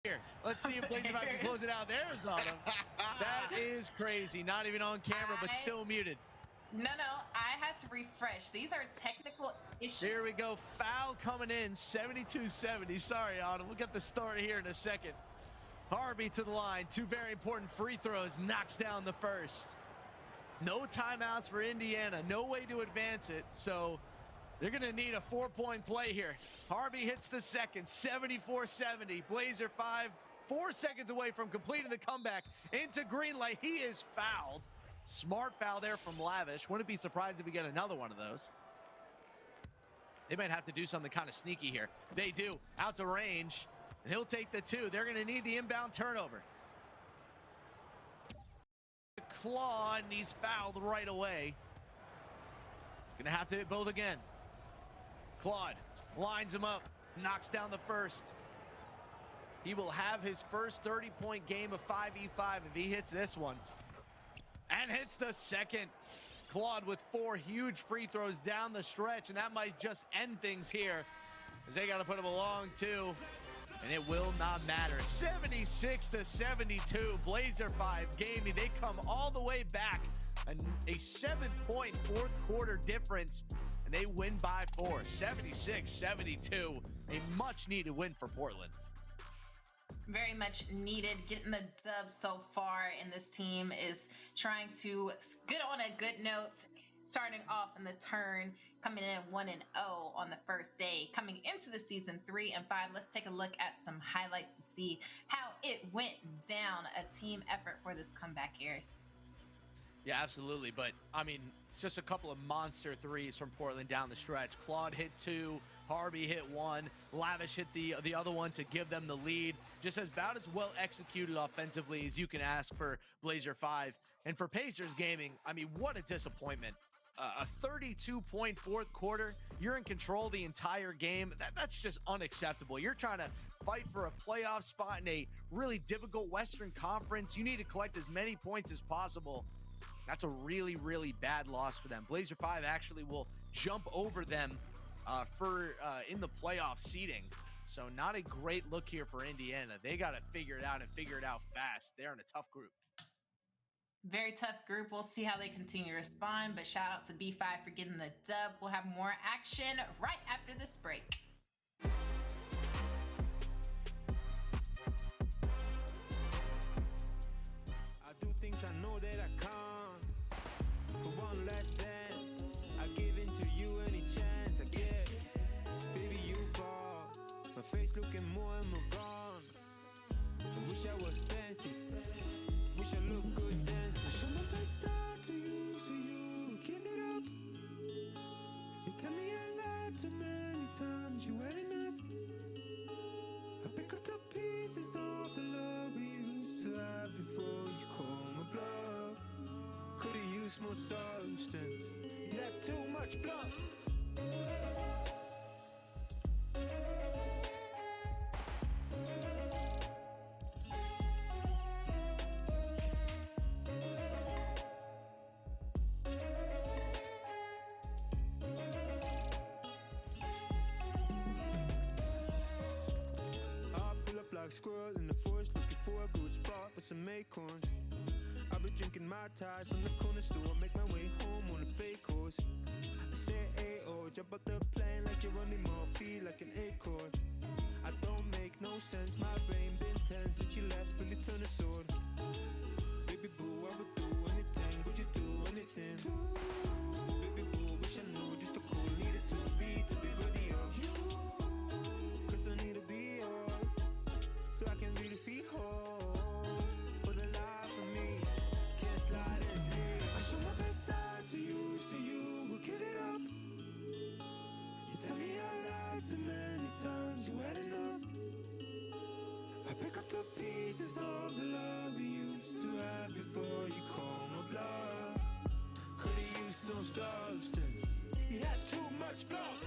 Here, let's see if Blazer can close it out. There's on him. That is crazy. Not even on camera, but still muted. No, I had to refresh. These are technical issues. Here we go. Foul coming in, 72-70. Sorry, Autumn. We'll get the start here in a second. Harvey to the line. Two very important free throws. Knocks down the first. No timeouts for Indiana. No way to advance it. So they're going to need a 4-point play here. Harvey hits the second, 74-70. Blazer 4 seconds away from completing the comeback into green light. He is fouled. Smart foul there from Lavish. Wouldn't be surprised if we get another one of those. They might have to do something kind of sneaky here. They do. Out to range. And he'll take the two. They're going to need the inbound turnover. Claude, and he's fouled right away. He's going to have to hit both again. Claude lines him up, knocks down the first. He will have his first 30-point game of 5v5 if he hits this one. And hits the second. Claude with 4 huge free throws down the stretch, and that might just end things here, as they got to put him along too. And it will not matter. 76-72, Blazer 5 gaming. They come all the way back. A 7-point fourth quarter difference, and they win by 4. 76-72, a much needed win for Portland. Very much needed, getting the dub so far, and this team is trying to get on a good note, starting off in the turn, coming in 1-0 on the first day, coming into the season 3-5. Let's take a look at some highlights to see how it went down. A team effort for this comeback, Harris. Yeah, absolutely. But I mean, just a couple of monster threes from Portland down the stretch. Claude hit 2, Harvey hit 1, Lavish hit the other one to give them the lead. Just about as well executed offensively as you can ask for Blazer 5. And for Pacers gaming, I mean, what a disappointment. A 32-point fourth quarter. You're in control the entire game. That's just unacceptable. You're trying to fight for a playoff spot in a really difficult Western Conference. You need to collect as many points as possible. That's a really, really bad loss for them. Blazer 5 actually will jump over them in the playoff seeding. So not a great look here for Indiana. They got to figure it out and figure it out fast. They're in a tough group. Very tough group. We'll see how they continue to respond, but shout out to B5 for getting the dub. We'll have more action right after this break. I do things I know that I can't. For one last dance, I give in to you any chance I get. Baby, you ball, my face looking more and more gone. I wish I was fancy, wish I looked good dancing. I show my best side to you, so you give it up. You tell me I lied too many times, you had enough. I pick up the pieces of the love we used to have before you call my bluff. Could've used more substance, you had too much fluff. Like squirrel in the forest, looking for a good spot with some acorns. I've been drinking my ties from the corner store, make my way home on a fake horse. I say A.O., jump out the plane like you're running more feet like an acorn. I don't make no sense, my brain been tense since you left when you turned a sword. Baby boo, I would do anything, would you do anything? Baby boo, wish I knew just how cool needed to be worthy of you. Cause I need to be yours, so I can really feel whole for the life of me. Can't slide and sleep. I show my best side to you, so you will give it up. You tell me I lied too many times, you had enough. I pick up the pieces of the love we used to have before you call my bluff. Could've used some substance, you had too much fluff.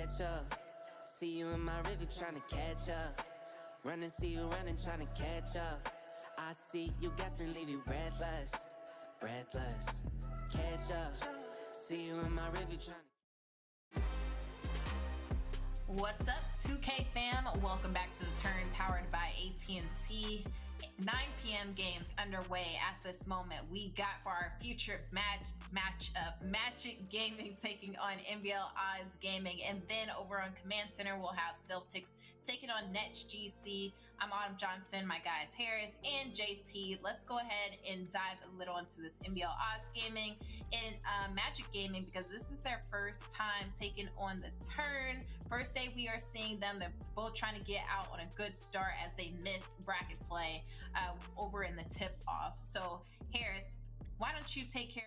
catch up. See you in my river trying to catch up. Run and see you running trying to catch up. I see you gasping, leave you breathless. Breathless. Catch up. See you in my river trying. What's up, 2K fam? Welcome back to The Turn, powered by AT&T. 9 p.m. games underway at this moment. We got for our future matchup, Magic Gaming taking on NBL Oz Gaming, and then over on Command Center we'll have Celtics taking on NetsGC. I'm Autumn Johnson, my guys Harris and JT. Let's go ahead and dive a little into this NBL Oz Gaming and Magic Gaming, because this is their first time taking on the Turn. First day we are seeing them. They're both trying to get out on a good start as they miss bracket play over in the tip off. So Harris, why don't you take care?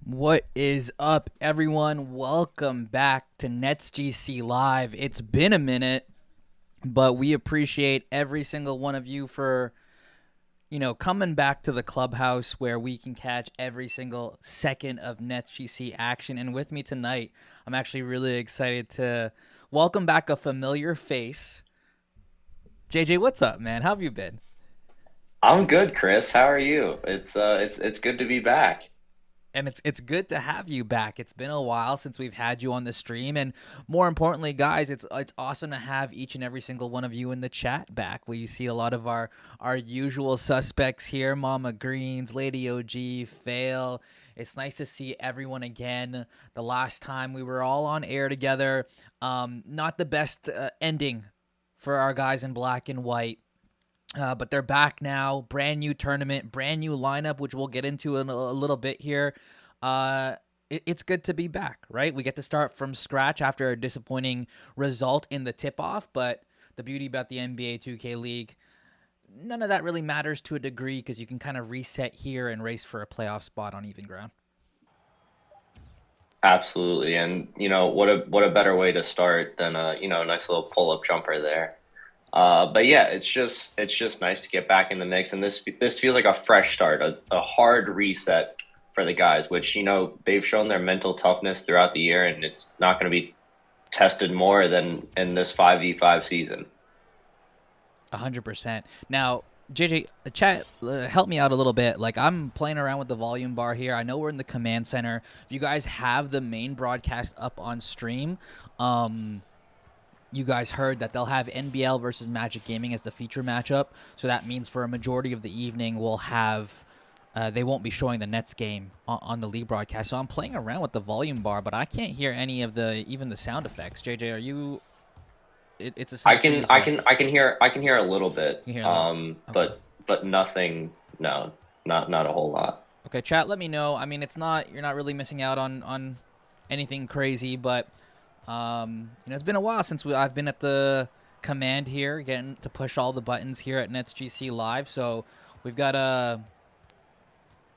What is up, everyone? Welcome back to NetsGC Live. It's been a minute, but we appreciate every single one of you for, coming back to the clubhouse where we can catch every single second of NetsGC action. And with me tonight, I'm actually really excited to welcome back a familiar face. JJ, what's up, man? How have you been? I'm good, Chris. How are you? It's good to be back. And it's good to have you back. It's been a while since we've had you on the stream, and more importantly, guys, it's awesome to have each and every single one of you in the chat back. We see a lot of our usual suspects here: Mama Greens, Lady OG, Fail. It's nice to see everyone again. The last time we were all on air together, not the best ending for our guys in black and white. But they're back now. Brand new tournament, brand new lineup, which we'll get into in a little bit here. It's good to be back, right? We get to start from scratch after a disappointing result in the tip-off, but the beauty about the NBA 2K League, none of that really matters to a degree because you can kind of reset here and race for a playoff spot on even ground. Absolutely, and what a better way to start than a nice little pull-up jumper there. But yeah, it's just nice to get back in the mix, and this feels like a fresh start, a hard reset for the guys, which they've shown their mental toughness throughout the year, and it's not going to be tested more than in this 5v5 season. 100%. Now, JJ, chat, help me out a little bit. Like, I'm playing around with the volume bar here. I know we're in the command center. If you guys have the main broadcast up on stream, you guys heard that they'll have NBL versus Magic Gaming as the feature matchup. So that means for a majority of the evening, we'll have they won't be showing the Nets game on the league broadcast. So I'm playing around with the volume bar, but I can't hear any of even the sound effects. JJ, are you? It's a I can hear a little bit. You hear a little? Okay. But nothing. No, not a whole lot. Okay, chat. Let me know. I mean, you're not really missing out on anything crazy, but it's been a while since I've been at the command here, getting to push all the buttons here at NetsGC Live. So we've got to,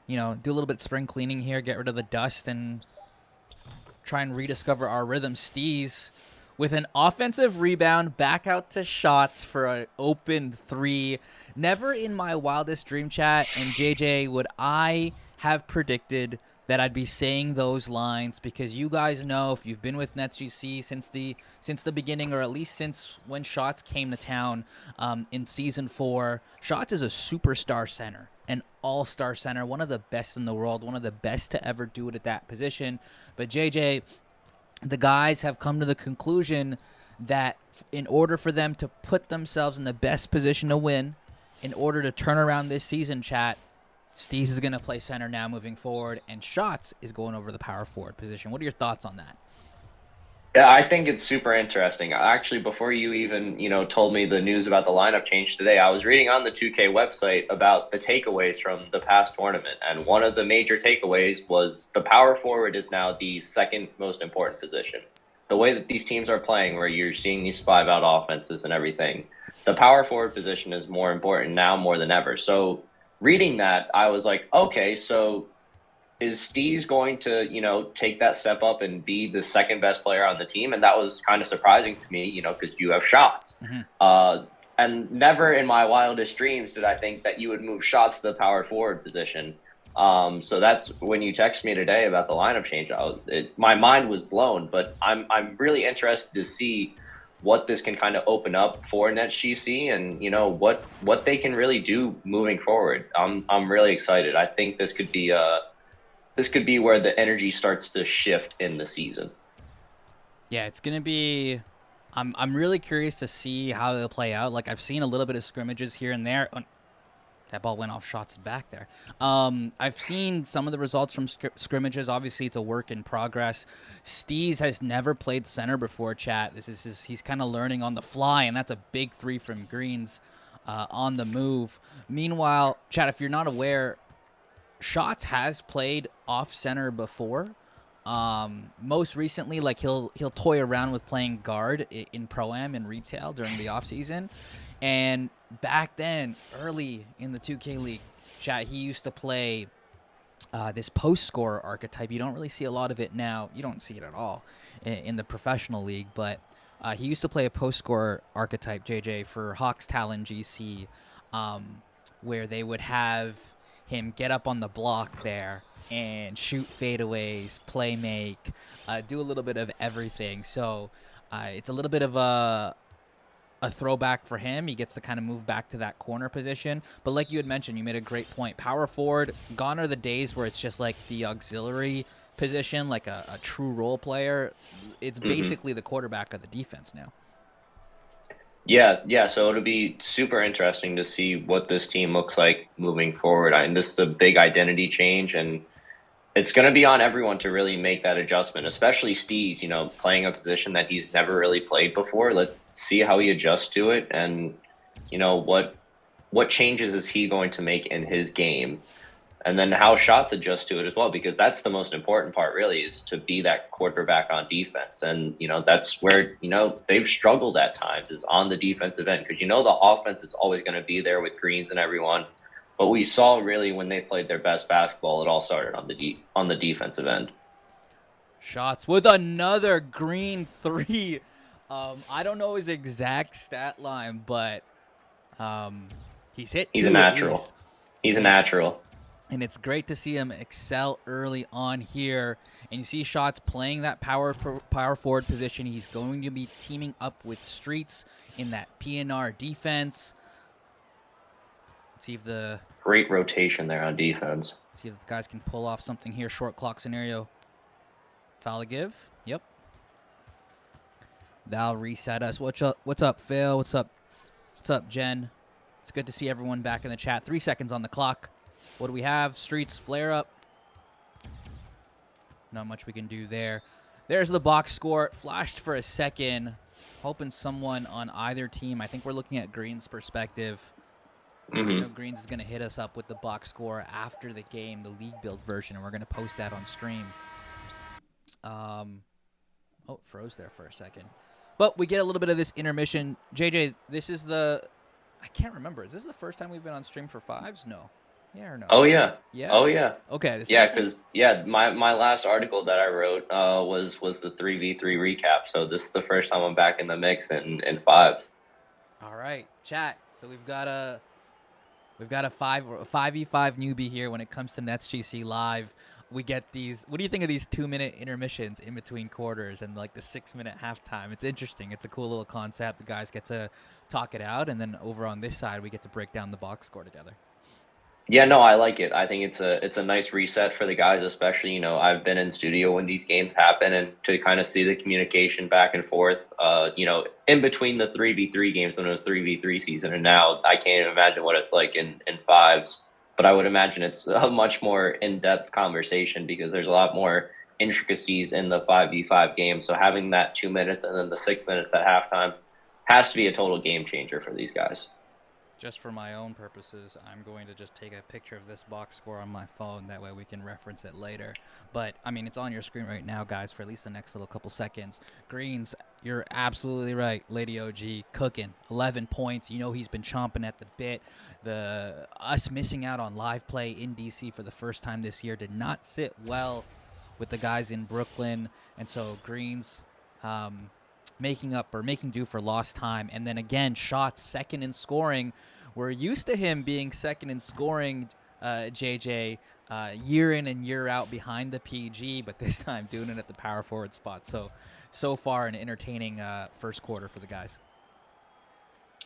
do a little bit of spring cleaning here, get rid of the dust, and try and rediscover our rhythm. Steez with an offensive rebound, back out to shots for an open 3. Never in my wildest dream, chat, and JJ, would I have predicted that I'd be saying those lines, because you guys know, if you've been with NetsGC since the beginning, or at least since when Shots came to town in Season 4, Shots is a superstar center, an all-star center, one of the best in the world, one of the best to ever do it at that position. But JJ, the guys have come to the conclusion that in order for them to put themselves in the best position to win, in order to turn around this season, chat, Steez is going to play center now moving forward, and Shots is going over the power forward position. What are your thoughts on that? Yeah, I think it's super interesting. Actually, before you even, told me the news about the lineup change today, I was reading on the 2K website about the takeaways from the past tournament. And one of the major takeaways was the power forward is now the second most important position. The way that these teams are playing, where you're seeing these 5-out offenses and everything, the power forward position is more important now more than ever. So reading that, I was like, okay, so is Steez going to, take that step up and be the second best player on the team? And that was kind of surprising to me, because you have Shots. Mm-hmm. And never in my wildest dreams did I think that you would move Shots to the power forward position. So that's when you text me today about the lineup change. My mind was blown, but I'm really interested to see what this can kind of open up for NetsGC, and what they can really do moving forward. I'm really excited. I think this could be where the energy starts to shift in the season. Yeah, it's gonna be. I'm really curious to see how it'll play out. Like, I've seen a little bit of scrimmages here and there. That ball went off Shots back there. I've seen some of the results from scrimmages. Obviously, it's a work in progress. Steez has never played center before, chat. He's kind of learning on the fly, and that's a big 3 from Greens on the move. Meanwhile, chat, if you're not aware, Shots has played off center before. Most recently, like he'll toy around with playing guard in Pro-Am and retail during the off season. And back then, early in the 2K League, chat, he used to play this post scorer archetype. You don't really see a lot of it now. You don't see it at all in the professional league. But he used to play a post scorer archetype, JJ, for Hawks Talon GC, where they would have him get up on the block there and shoot fadeaways, play make, do a little bit of everything. So it's a little bit of a throwback for him. He gets to kind of move back to that corner position. But like you had mentioned, you made a great point. Power forward, gone are the days where it's just like the auxiliary position, like a true role player. It's basically the quarterback of the defense now. Yeah. So it'll be super interesting to see what this team looks like moving forward. This is a big identity change, and it's going to be on everyone to really make that adjustment, especially Steez, playing a position that he's never really played before. Let's see how he adjusts to it, and, what changes is he going to make in his game, and then how Shots adjust to it as well, because that's the most important part, really, is to be that quarterback on defense. And, that's where, they've struggled at times, is on the defensive end, because, the offense is always going to be there with Greens and everyone. But we saw really when they played their best basketball, it all started on the defensive end. Shots with another green 3. I don't know his exact stat line, but he's hit 2. He's a natural. He's a natural. And it's great to see him excel early on here. And you see Shots playing that power forward position. He's going to be teaming up with Streets in that PNR defense. See if the great rotation there on defense. See if the guys can pull off something here. Short clock scenario. Foul to give. Yep. That'll reset us. What's up? What's up, Phil? What's up? What's up, Jen? It's good to see everyone back in the chat. 3 seconds on the clock. What do we have? Streets flare up. Not much we can do there. There's the box score. Flashed for a second. Hoping someone on either team. I think we're looking at Green's perspective. I know Greens is going to hit us up with the box score after the game, the league build version, and we're going to post that on stream. Oh, it froze there for a second. But we get a little bit of this intermission. JJ, this is the... I can't remember. Is this the first time we've been on stream for fives? No. Yeah or no? Oh, yeah. Yeah? Oh, yeah. Okay. Yeah, because, my last article that I wrote was the 3v3 recap. So this is the first time I'm back in the mix in fives. All right. Chat. So we've got a 5v5 newbie here when it comes to NetsGC Live. We get these. What do you think of these 2-minute intermissions in between quarters and like the 6-minute halftime? It's interesting. It's a cool little concept. The guys get to talk it out, and then over on this side, we get to break down the box score together. Yeah, no, I like it. I think it's a nice reset for the guys, especially, you know, I've been in studio when these games happen, and to kind of see the communication back and forth, you know, in between the 3v3 games when it was 3v3 season, and now I can't even imagine what it's like in fives, but I would imagine it's a much more in-depth conversation because there's a lot more intricacies in the 5v5 game. So having that 2 minutes and then the 6 minutes at halftime has to be a total game changer for these guys. Just for my own purposes, I'm going to just take a picture of this box score on my phone. That way we can reference it later. But, I mean, it's on your screen right now, guys, for at least the next little couple seconds. Greens, you're absolutely right. Lady OG cooking. 11 points. You know he's been chomping at the bit. Us missing out on live play in DC for the first time this year did not sit well with the guys in Brooklyn. And so Greens making do for lost time. And then again, shots second in scoring. We're used to him being second in scoring, JJ, year in and year out behind the PG, but this time doing it at the power forward spot. So far an entertaining first quarter for the guys.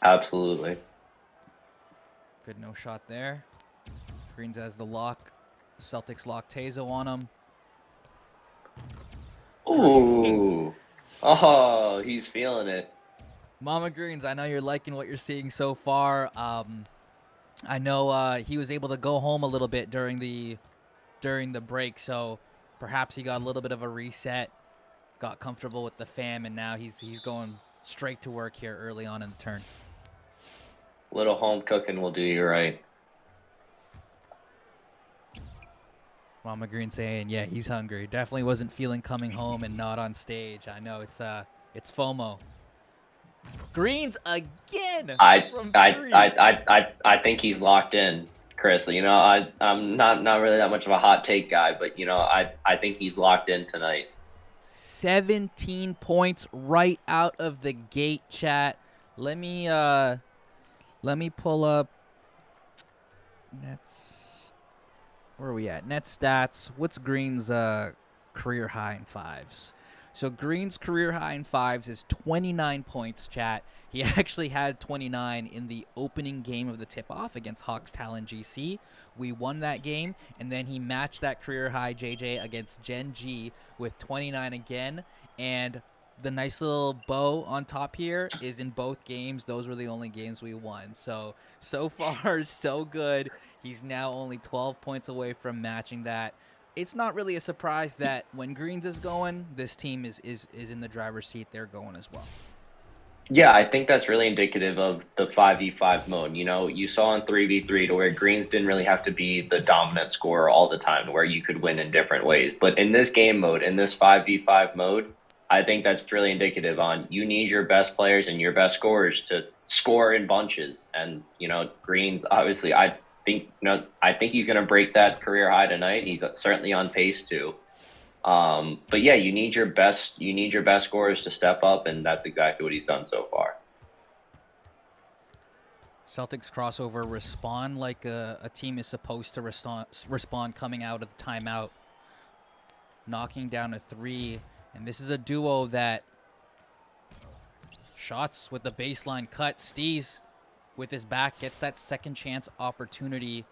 Absolutely. Good no shot there. Greens has the lock. Celtics lock Tazo on him. Ooh. Oh, he's feeling it. Mama Greens, I know you're liking what you're seeing so far. I know he was able to go home a little bit during the break, so perhaps he got a little bit of a reset, got comfortable with the fam, and now he's going straight to work here early on in the turn. Little home cooking will do you right. Mama Green saying, yeah, he's hungry. Definitely wasn't feeling coming home and not on stage. I know it's FOMO. Greens again. I think he's locked in, Chris. You know, I'm not really that much of a hot take guy, but you know, I think he's locked in tonight. 17 points right out of the gate, chat. Let me pull up Nets. Where are we at? Net stats. What's Green's career high in fives? So Green's career high in fives is 29 points, chat. He actually had 29 in the opening game of the tip-off against Hawks Talon GC. We won that game, and then he matched that career high, JJ, against Gen G with 29 again. And the nice little bow on top here is in both games. Those were the only games we won. So far, so good. He's now only 12 points away from matching that. It's not really a surprise that when Greens is going, this team is in the driver's seat. They're going as well. Yeah, I think that's really indicative of the 5v5 mode. You know, you saw in 3v3 to where Greens didn't really have to be the dominant scorer all the time, where you could win in different ways. But in this game mode, in this 5v5 mode, I think that's really indicative on you need your best players and your best scorers to score in bunches. And, you know, Greens, obviously, I think he's going to break that career high tonight. He's certainly on pace to. But yeah, you need your best scorers to step up, and that's exactly what he's done so far. Celtics crossover respond like a team is supposed to respond coming out of the timeout, knocking down a three. And this is a duo that shots with the baseline cut. Steez with his back gets that second chance opportunity.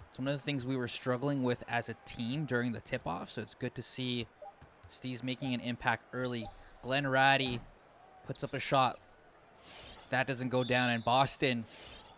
It's one of the things we were struggling with as a team during the tip-off, so it's good to see Steez making an impact early. Glenn Ratty puts up a shot. That doesn't go down, and Boston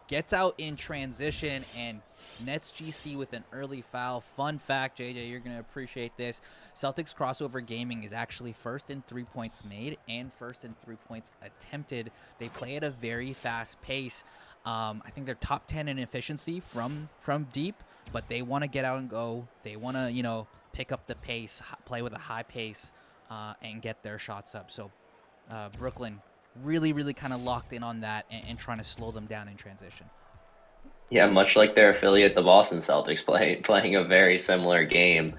gets out in transition, and NetsGC with an early foul. Fun fact, JJ, you're going to appreciate this. Celtics crossover gaming is actually first in 3 points made and first in 3 points attempted. They play at a very fast pace. I think they're top 10 in efficiency from deep, but they want to get out and go. They want to, you know, pick up the pace, play with a high pace, and get their shots up. So Brooklyn really kind of locked in on that and trying to slow them down in transition. Yeah, much like their affiliate, the Boston Celtics, playing a very similar game.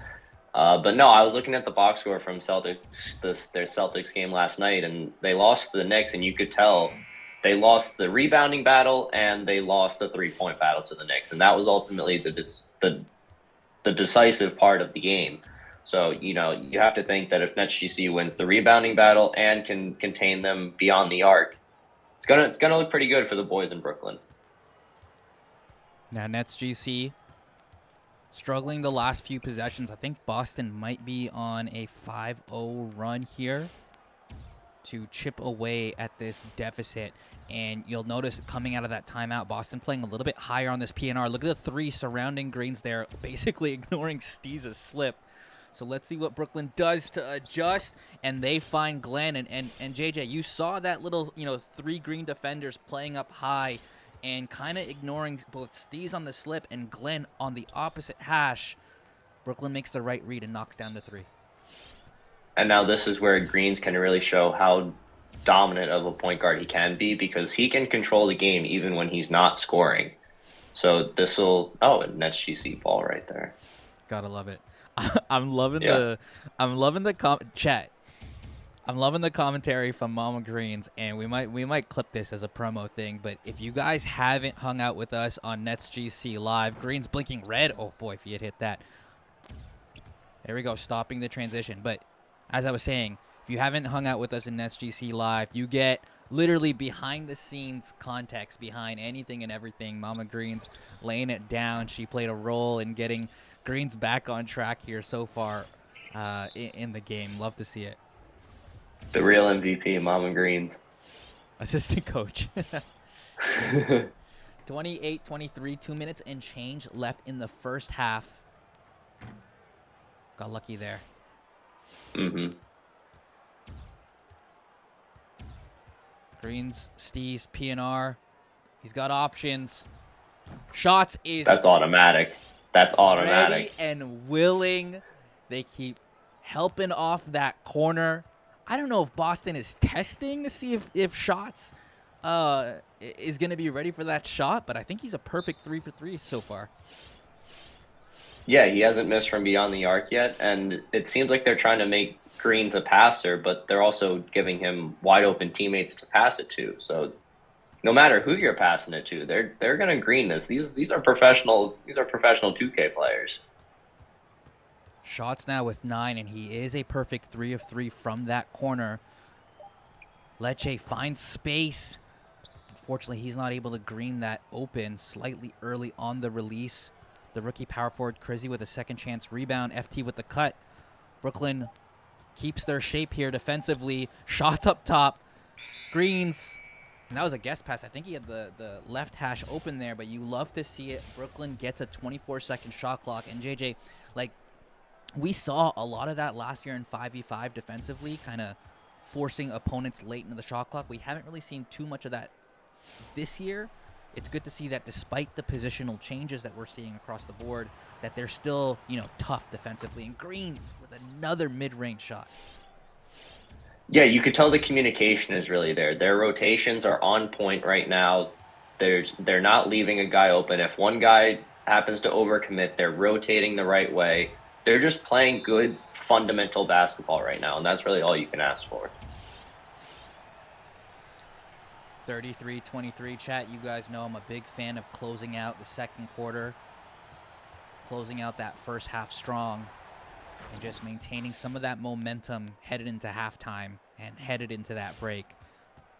But no, I was looking at the box score from their Celtics game last night, and they lost to the Knicks, and you could tell they lost the rebounding battle and they lost the 3-point battle to the Knicks, and that was ultimately the decisive part of the game. So, you know, you have to think that if NetsGC wins the rebounding battle and can contain them beyond the arc, it's gonna look pretty good for the boys in Brooklyn. Now NetsGC struggling the last few possessions. I think Boston might be on a 5-0 run here to chip away at this deficit. And you'll notice coming out of that timeout, Boston playing a little bit higher on this PNR. Look at the three surrounding greens there, basically ignoring Steez's slip. So let's see what Brooklyn does to adjust, and they find Glenn. And JJ, you saw that little, you know, three green defenders playing up high and kind of ignoring both Steez on the slip and Glenn on the opposite hash. Brooklyn makes the right read and knocks down the three. And now this is where Greens can really show how dominant of a point guard he can be, because he can control the game even when he's not scoring. So this will, a NetsGC ball right there. Gotta love it. I'm loving the chat. I'm loving the commentary from Mama Greens, and we might clip this as a promo thing. But if you guys haven't hung out with us on NetsGC Live, Greens blinking red. Oh boy, if he had hit that. There we go, stopping the transition. But as I was saying, if you haven't hung out with us in NetsGC Live, you get literally behind-the-scenes context behind anything and everything. Mama Greens laying it down. She played a role in getting Greens back on track here so far in the game. Love to see it. The real MVP, Mama Greens. Assistant coach. 28-23, 2 minutes and change left in the first half. Got lucky there. Mm-hmm. Greens, Steez, PNR. He's got options. Shots is... That's automatic. That's automatic. Ready and willing. They keep helping off that corner. I don't know if Boston is testing to see if Shots is going to be ready for that shot, but I think he's a perfect 3 for 3 so far. Yeah, he hasn't missed from beyond the arc yet, and it seems like they're trying to make Greens a passer, but they're also giving him wide open teammates to pass it to. So no matter who you're passing it to, they're going to green this. These are professional 2K players. Shots now with 9, and he is a perfect 3 of 3 from that corner. Lecce finds space. Unfortunately, he's not able to green that open slightly early on the release. The rookie power forward, Crizzy, with a second chance rebound. FT with the cut. Brooklyn keeps their shape here defensively. Shots up top. Greens. And that was a guest pass. I think he had the left hash open there, but you love to see it. Brooklyn gets a 24-second shot clock. And JJ, like, we saw a lot of that last year in 5v5 defensively, kind of forcing opponents late into the shot clock. We haven't really seen too much of that this year. It's good to see that despite the positional changes that we're seeing across the board, that they're still, tough defensively. And Greens with another mid-range shot. Yeah, you could tell the communication is really there. Their rotations are on point right now. They're not leaving a guy open. If one guy happens to overcommit, they're rotating the right way. They're just playing good fundamental basketball right now, and that's really all you can ask for. 33-23, chat. You guys know I'm a big fan of closing out the second quarter, closing out that first half strong, and just maintaining some of that momentum headed into halftime and headed into that break.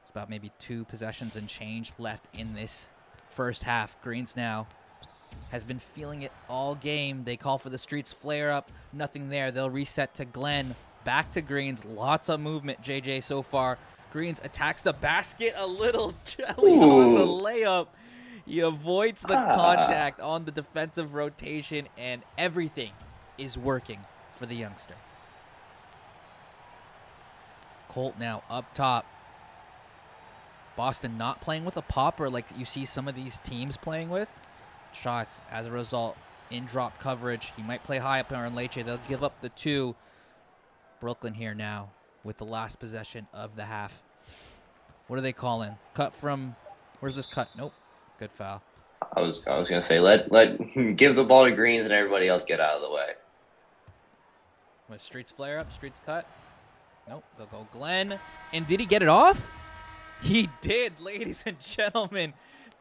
It's about maybe 2 possessions and change left in this first half. Greens now has been feeling it all game. They call for the streets flare up. Nothing there. They'll reset to Glenn. Back to Greens. Lots of movement, JJ, so far. Greens attacks the basket a little jelly on the layup. He avoids the contact on the defensive rotation, and everything is working for the youngster. Colt now up top. Boston not playing with a popper like you see some of these teams playing with. Shots, as a result, in drop coverage. He might play high up on Leche. They'll give up the 2. Brooklyn here now with the last possession of the half. What are they calling? Cut from, where's this cut? Nope. Good foul. I was gonna say let give the ball to Greens and everybody else get out of the way. With Streets flare up, Streets cut. Nope, they'll go Glenn. And did he get it off? He did, ladies and gentlemen.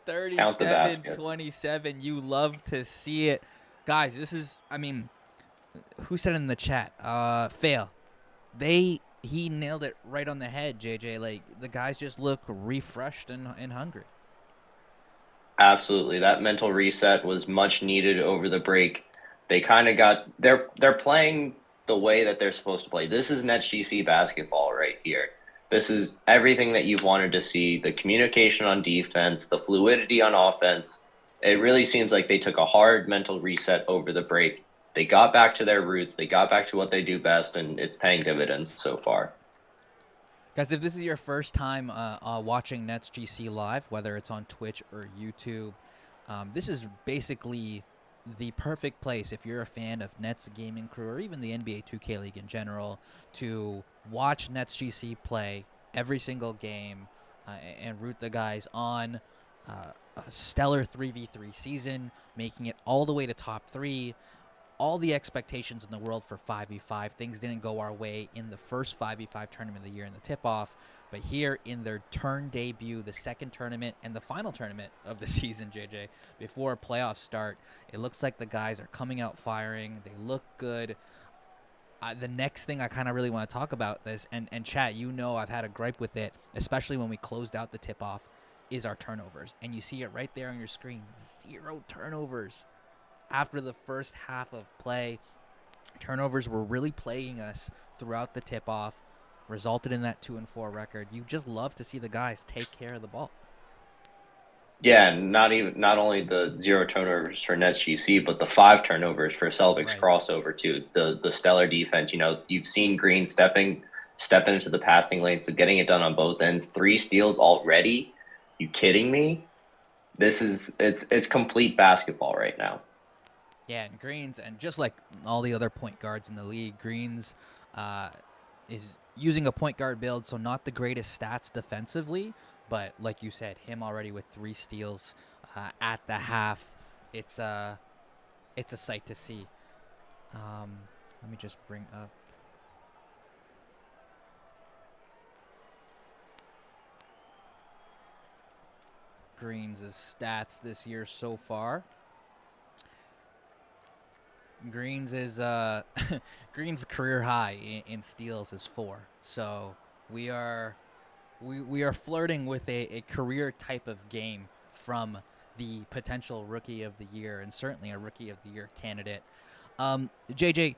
37-27. You love to see it. Guys, this is, I mean, who said it in the chat? Fail. He nailed it right on the head, JJ. Like, the guys just look refreshed and hungry. Absolutely. That mental reset was much needed over the break. They kind of got, they're playing the way that they're supposed to play. This is NetsGC basketball right here. This is everything that you've wanted to see, the communication on defense, the fluidity on offense. It really seems like they took a hard mental reset over the break. They got back to their roots. They got back to what they do best, and it's paying dividends so far. Guys, if this is your first time watching NetsGC live, whether it's on Twitch or YouTube, this is basically the perfect place if you're a fan of Nets gaming crew or even the NBA 2K League in general to watch NetsGC play every single game and root the guys on. A stellar 3v3 season, making it all the way to top 3. All the expectations in the world for 5v5. Things didn't go our way in the first 5v5 tournament of the year in the tip-off, but here in their turn debut, the second tournament and the final tournament of the season, JJ, before playoffs start, it looks like the guys are coming out firing. They look good. The next thing I kind of really want to talk about this, and chat, you know I've had a gripe with it, especially when we closed out the tip-off, is our turnovers. And you see it right there on your screen. 0 turnovers. After the first half of play, turnovers were really plaguing us throughout the tip-off, resulted in that 2-4 record. You just love to see the guys take care of the ball. Yeah, not only the 0 turnovers for NetsGC, but the 5 turnovers for Celtics crossover too. The stellar defense. You know, you've seen Green stepping into the passing lane, so getting it done on both ends. 3 steals already. You kidding me? It's complete basketball right now. Yeah, and Greens, and just like all the other point guards in the league, Greens is using a point guard build, so not the greatest stats defensively, but like you said, him already with 3 steals at the half. It's a sight to see. Let me just bring up. Greens' stats this year so far. Greens is Greens' career high in steals is 4. So we are flirting with a career type of game from the potential rookie of the year and certainly a rookie of the year candidate. JJ,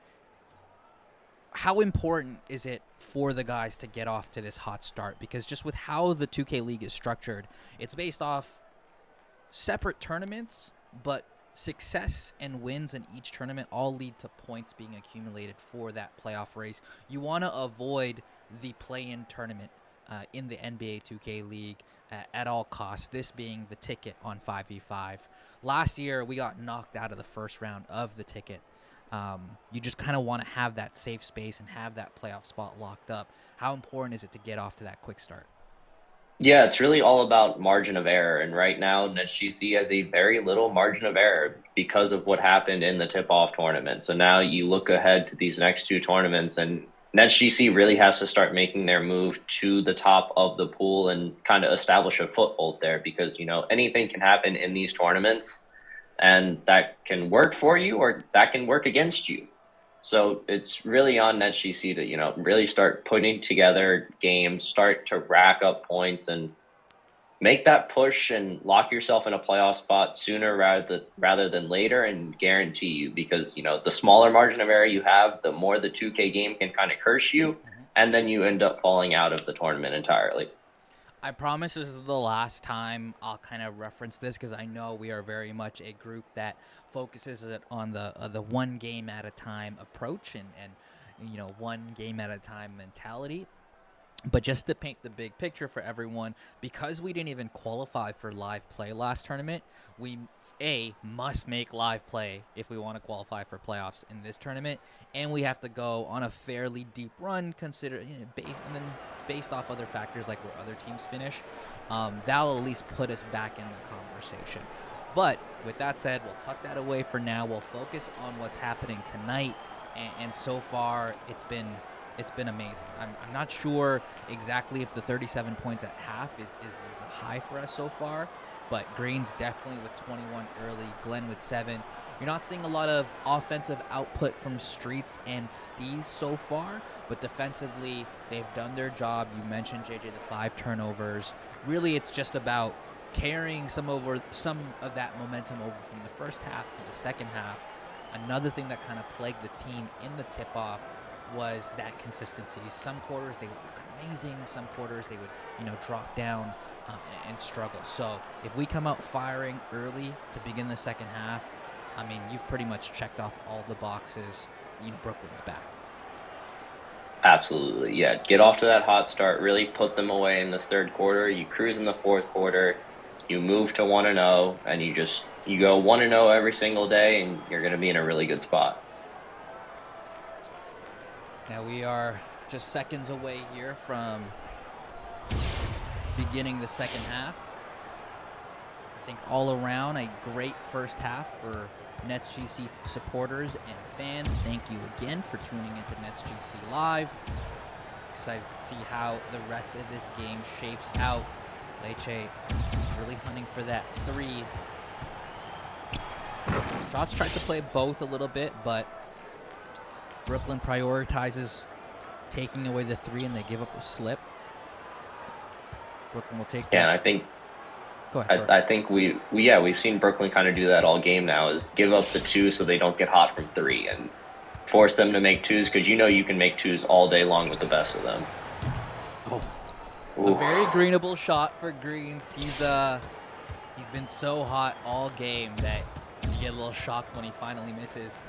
how important is it for the guys to get off to this hot start? Because just with how the 2K League is structured, it's based off separate tournaments, but success and wins in each tournament all lead to points being accumulated for that playoff race. You want to avoid the play-in tournament in the NBA 2K League at all costs, this being the ticket on 5v5. Last year, we got knocked out of the first round of the ticket. You just kind of want to have that safe space and have that playoff spot locked up. How important is it to get off to that quick start? Yeah, it's really all about margin of error. And right now, NetsGC has a very little margin of error because of what happened in the tip-off tournament. So now you look ahead to these next 2 tournaments, and NetsGC really has to start making their move to the top of the pool and kind of establish a foothold there because, you know, anything can happen in these tournaments, and that can work for you or that can work against you. So it's really on NetsGC to, you know, really start putting together games, start to rack up points and make that push and lock yourself in a playoff spot sooner rather than later, and guarantee you, because, you know, the smaller margin of error you have, the more the 2K game can kind of curse you. and then you end up falling out of the tournament entirely. I promise this is the last time I'll kind of reference this, because I know we are very much a group that focuses it on the one game at a time approach and one game at a time mentality. But just to paint the big picture for everyone, because we didn't even qualify for live play last tournament, we must make live play if we want to qualify for playoffs in this tournament, and we have to go on a fairly deep run, based off other factors like where other teams finish. That'll at least put us back in the conversation. But with that said, we'll tuck that away for now. We'll focus on what's happening tonight, and so far it's been amazing. I'm not sure exactly if the 37 points at half is a high for us so far, but Green's definitely with 21 early, Glenn with 7. You're not seeing a lot of offensive output from Streets and Steez so far, but defensively, they've done their job. You mentioned, JJ, the 5 turnovers. Really, it's just about carrying some of that momentum over from the first half to the second half. Another thing that kind of plagued the team in the tip-off was that consistency. Some quarters they would look amazing, some quarters they would drop down and struggle. So if we come out firing early to begin the second half, I mean, you've pretty much checked off all the boxes. Brooklyn's back. Absolutely, yeah. Get off to that hot start, really put them away in this third quarter. You cruise in the fourth quarter, you move to 1-0, and you go 1-0 every single day, and you're going to be in a really good spot. Now we are just seconds away here from beginning the second half. I think all around a great first half for NetsGC supporters and fans. Thank you again for tuning into NetsGC Live. Excited to see how the rest of this game shapes out. Leche really hunting for that 3. Shots tried to play both a little bit, but Brooklyn prioritizes taking away the 3, and they give up a slip. Brooklyn will take that. Yeah, and I think Go ahead. I think we've seen Brooklyn kind of do that all game now, is give up the 2 so they don't get hot from 3 and force them to make 2s, because you can make 2s all day long with the best of them. A very greenable shot for Greens. He's been so hot all game that you get a little shocked when he finally misses.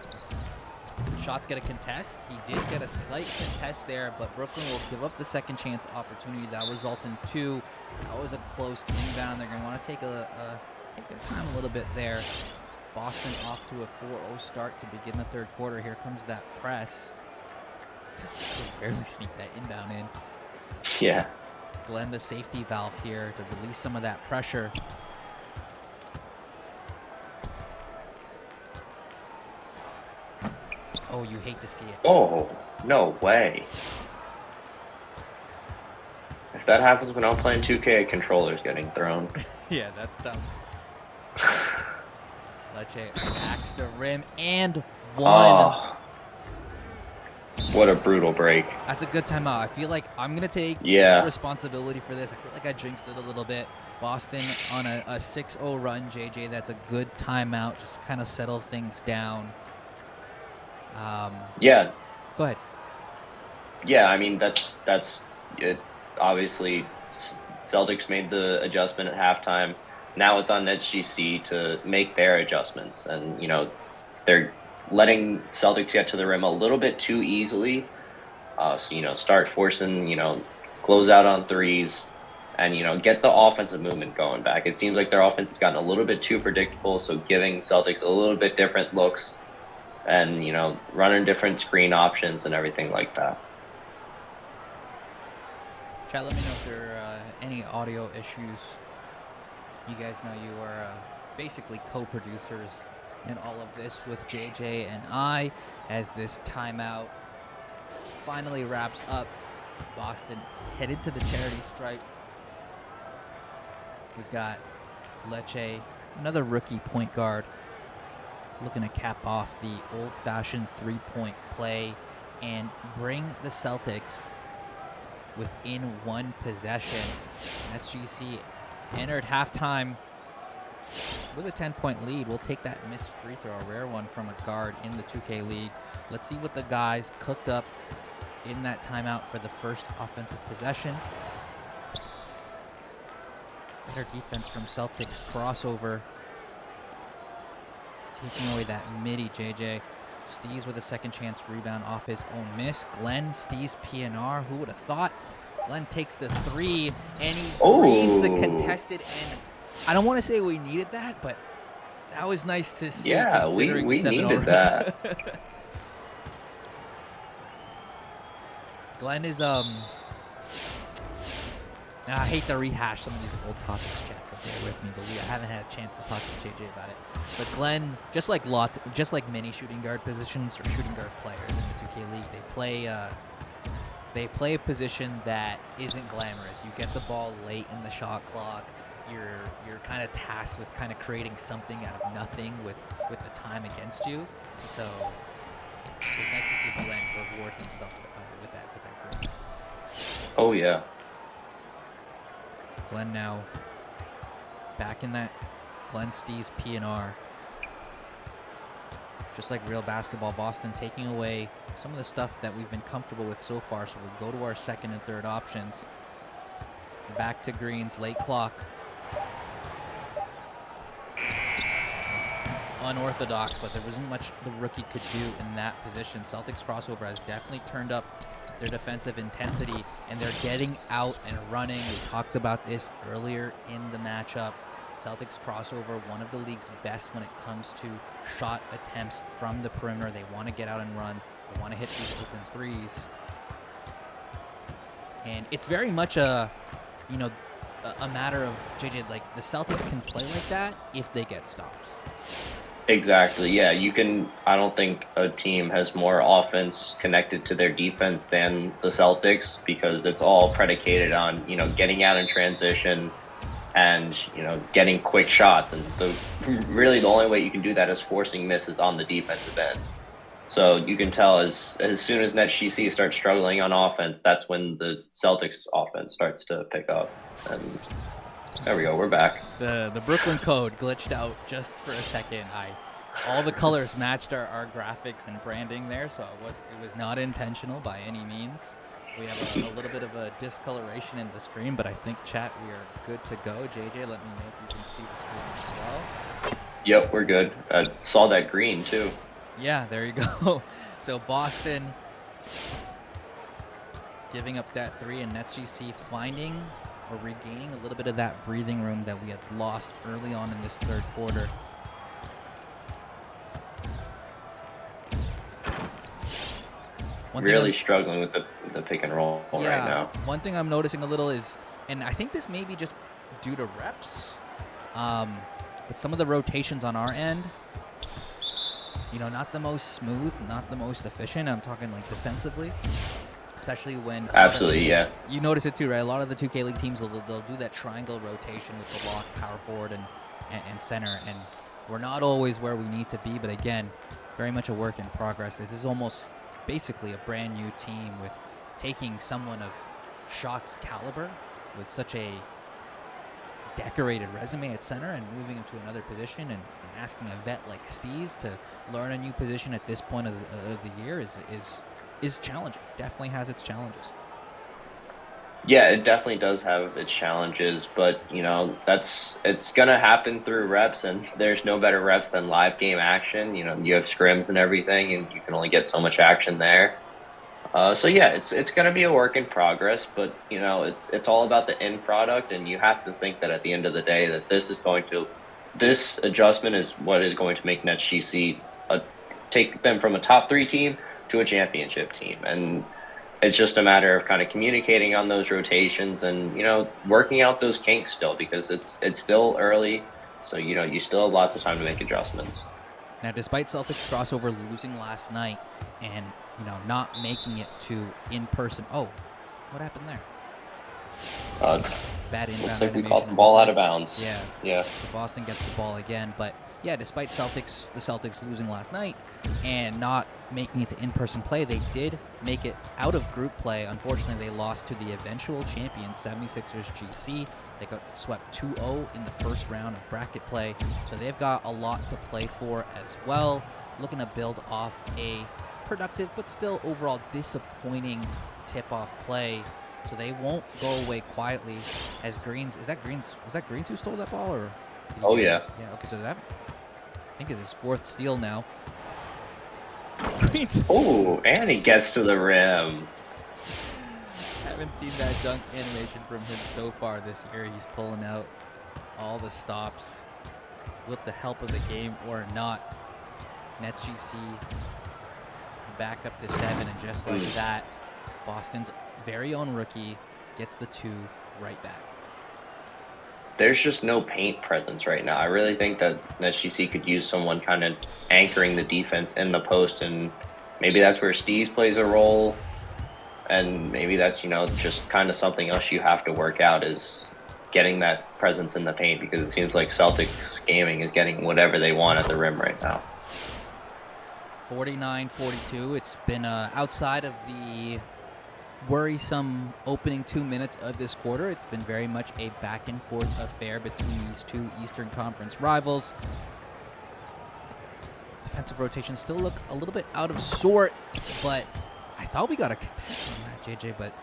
Shots get a contest. He did get a slight contest there, but Brooklyn will give up the second chance opportunity. That result in 2. That was a close inbound. They're going to want to take their time a little bit there. Boston off to a 4-0 start to begin the third quarter. Here comes that press. Just barely sneak that inbound in. Yeah. Glenn, the safety valve here to release some of that pressure. Oh, you hate to see it. Oh, no way. If that happens when I'm playing 2K, a controller's getting thrown. Yeah, that's dumb. Leche attacks the rim and 1. Oh, what a brutal break. That's a good timeout. I feel like I'm going to take responsibility for this. I feel like I jinxed it a little bit. Boston on a 6-0 run, JJ. That's a good timeout. Just kind of settle things down. Yeah. Go ahead. Yeah, I mean, that's it. Obviously, Celtics made the adjustment at halftime. Now it's on NetsGC to make their adjustments. And, they're letting Celtics get to the rim a little bit too easily. So, start forcing, close out on 3s and, get the offensive movement going back. It seems like their offense has gotten a little bit too predictable, so giving Celtics a little bit different looks and, running different screen options and everything like that. Chat, let me know if there are any audio issues. You guys know you are basically co-producers in all of this with JJ and I, as this timeout finally wraps up. Boston headed to the charity stripe. We've got Leche, another rookie point guard, looking to cap off the old-fashioned three-point play and bring the Celtics within 1 possession. NetsGC entered halftime with a 10-point lead. We'll take that missed free throw, a rare one from a guard in the 2K league. Let's see what the guys cooked up in that timeout for the first offensive possession. Better defense from Celtics. Crossover. Taking away that midi, JJ. Steez with a second chance rebound off his own miss. Glenn, Steez, PNR. Who would have thought? Glenn takes the three, and he reads the contested. And I don't want to say we needed that, but that was nice to see. Yeah, we needed that. Glenn is I hate to rehash some of these old topics, chat, so bear with me, but I haven't had a chance to talk to JJ about it. But Glenn, just like many shooting guard positions or shooting guard players in the 2K League, they play a position that isn't glamorous. You get the ball late in the shot clock. You're kind of tasked with kind of creating something out of nothing with the time against you. And so it's nice to see Glenn reward himself with that group. Oh yeah. Glenn now back in that Glenn Steez PNR. Just like real basketball, Boston taking away some of the stuff that we've been comfortable with so far. So we go to our second and third options. Back to Green's late clock. Unorthodox, but there wasn't much the rookie could do in that position. Celtics crossover has definitely turned up their defensive intensity, and they're getting out and running. We talked about this earlier in the matchup. Celtics crossover, one of the league's best when it comes to shot attempts from the perimeter. They want to get out and run. They want to hit these open threes. And it's very much a matter of, JJ, like the Celtics can play like that if they get stops. Exactly. Yeah, I don't think a team has more offense connected to their defense than the Celtics, because it's all predicated on, getting out in transition and, getting quick shots. And really the only way you can do that is forcing misses on the defensive end. So you can tell as soon as NetsGC starts struggling on offense, that's when the Celtics offense starts to pick up. And there we go, we're back. The Brooklyn code glitched out just for a second. All the colors matched our graphics and branding there, so it was not intentional by any means. We have a little bit of a discoloration in the stream, but I think, chat, we are good to go. JJ, let me know if you can see the screen as well. Yep, we're good. I saw that green too. Yeah, there you go. So Boston giving up that three, and NetsGC finding or regaining a little bit of that breathing room that we had lost early on in this third quarter. Really struggling with the pick and roll right now. One thing I'm noticing a little is, and I think this may be just due to reps, but some of the rotations on our end, not the most smooth, not the most efficient. I'm talking like defensively. Especially when yeah. You notice it too, right? A lot of the 2K League teams, they'll do that triangle rotation with the lock, power forward, and center, and we're not always where we need to be. But again, very much a work in progress. This is almost basically a brand new team with taking someone of Shot's caliber with such a decorated resume at center and moving him to another position and asking a vet like Steez to learn a new position at this point of the year is challenging. Definitely has its challenges. Yeah, it definitely does have its challenges, but it's gonna happen through reps, and there's no better reps than live game action. You have scrims and everything, and you can only get so much action there. So yeah, it's gonna be a work in progress, but it's all about the end product, and you have to think that at the end of the day that this adjustment is what is going to make NetsGC take them from a top 3 team to a championship team. And it's just a matter of kind of communicating on those rotations and working out those kinks still, because it's still early, so you still have lots of time to make adjustments. Now, despite Celtics crossover losing last night and not making it to in-person, what happened there? Bad inbound. Looks like we caught the ball out of bounds. Yeah. So Boston gets the ball again, but yeah, despite the Celtics losing last night and not making it to in-person play, they did make it out of group play. Unfortunately, they lost to the eventual champions, 76ers GC. They got swept 2-0 in the first round of bracket play, so they've got a lot to play for as well. Looking to build off a productive, but still overall disappointing tip-off play. So they won't go away quietly as Greens, was that Greens who stole that ball, or? Oh, yeah. Yeah, okay, so that, I think, is his 4th steal now. Greens. Oh, and he gets to the rim. Haven't seen that dunk animation from him so far this year. He's pulling out all the stops with the help of the game or not. NetsGC back up to 7, and just like that, Boston's very own rookie gets the 2 right back. There's just no paint presence right now. I really think that NetsGC could use someone kind of anchoring the defense in the post, and maybe that's where Steez plays a role. And maybe that's, just kind of something else you have to work out, is getting that presence in the paint, because it seems like Celtics gaming is getting whatever they want at the rim right now. 49-42. It's been outside of the worrisome opening 2 minutes of this quarter. It's been very much a back and forth affair between these two Eastern Conference rivals. Defensive rotations still look a little bit out of sort, but I thought we got a connection on that, JJ, but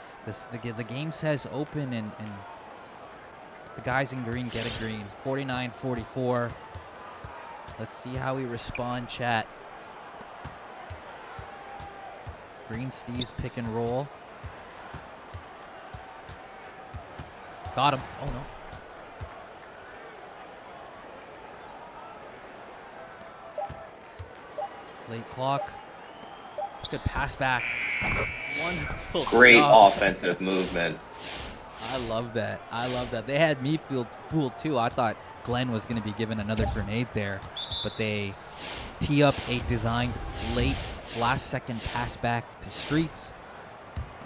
the game says open, and the guys in green get a green. 49-44. Let's see how we respond, chat. Green Steez pick and roll. Got him. Oh, no. Late clock. Good pass back. Wonderful. Great job. offensive movement. I love that. They had me fooled too. I thought Glenn was going to be given another grenade there, but they tee up a designed late last-second pass back to Streets.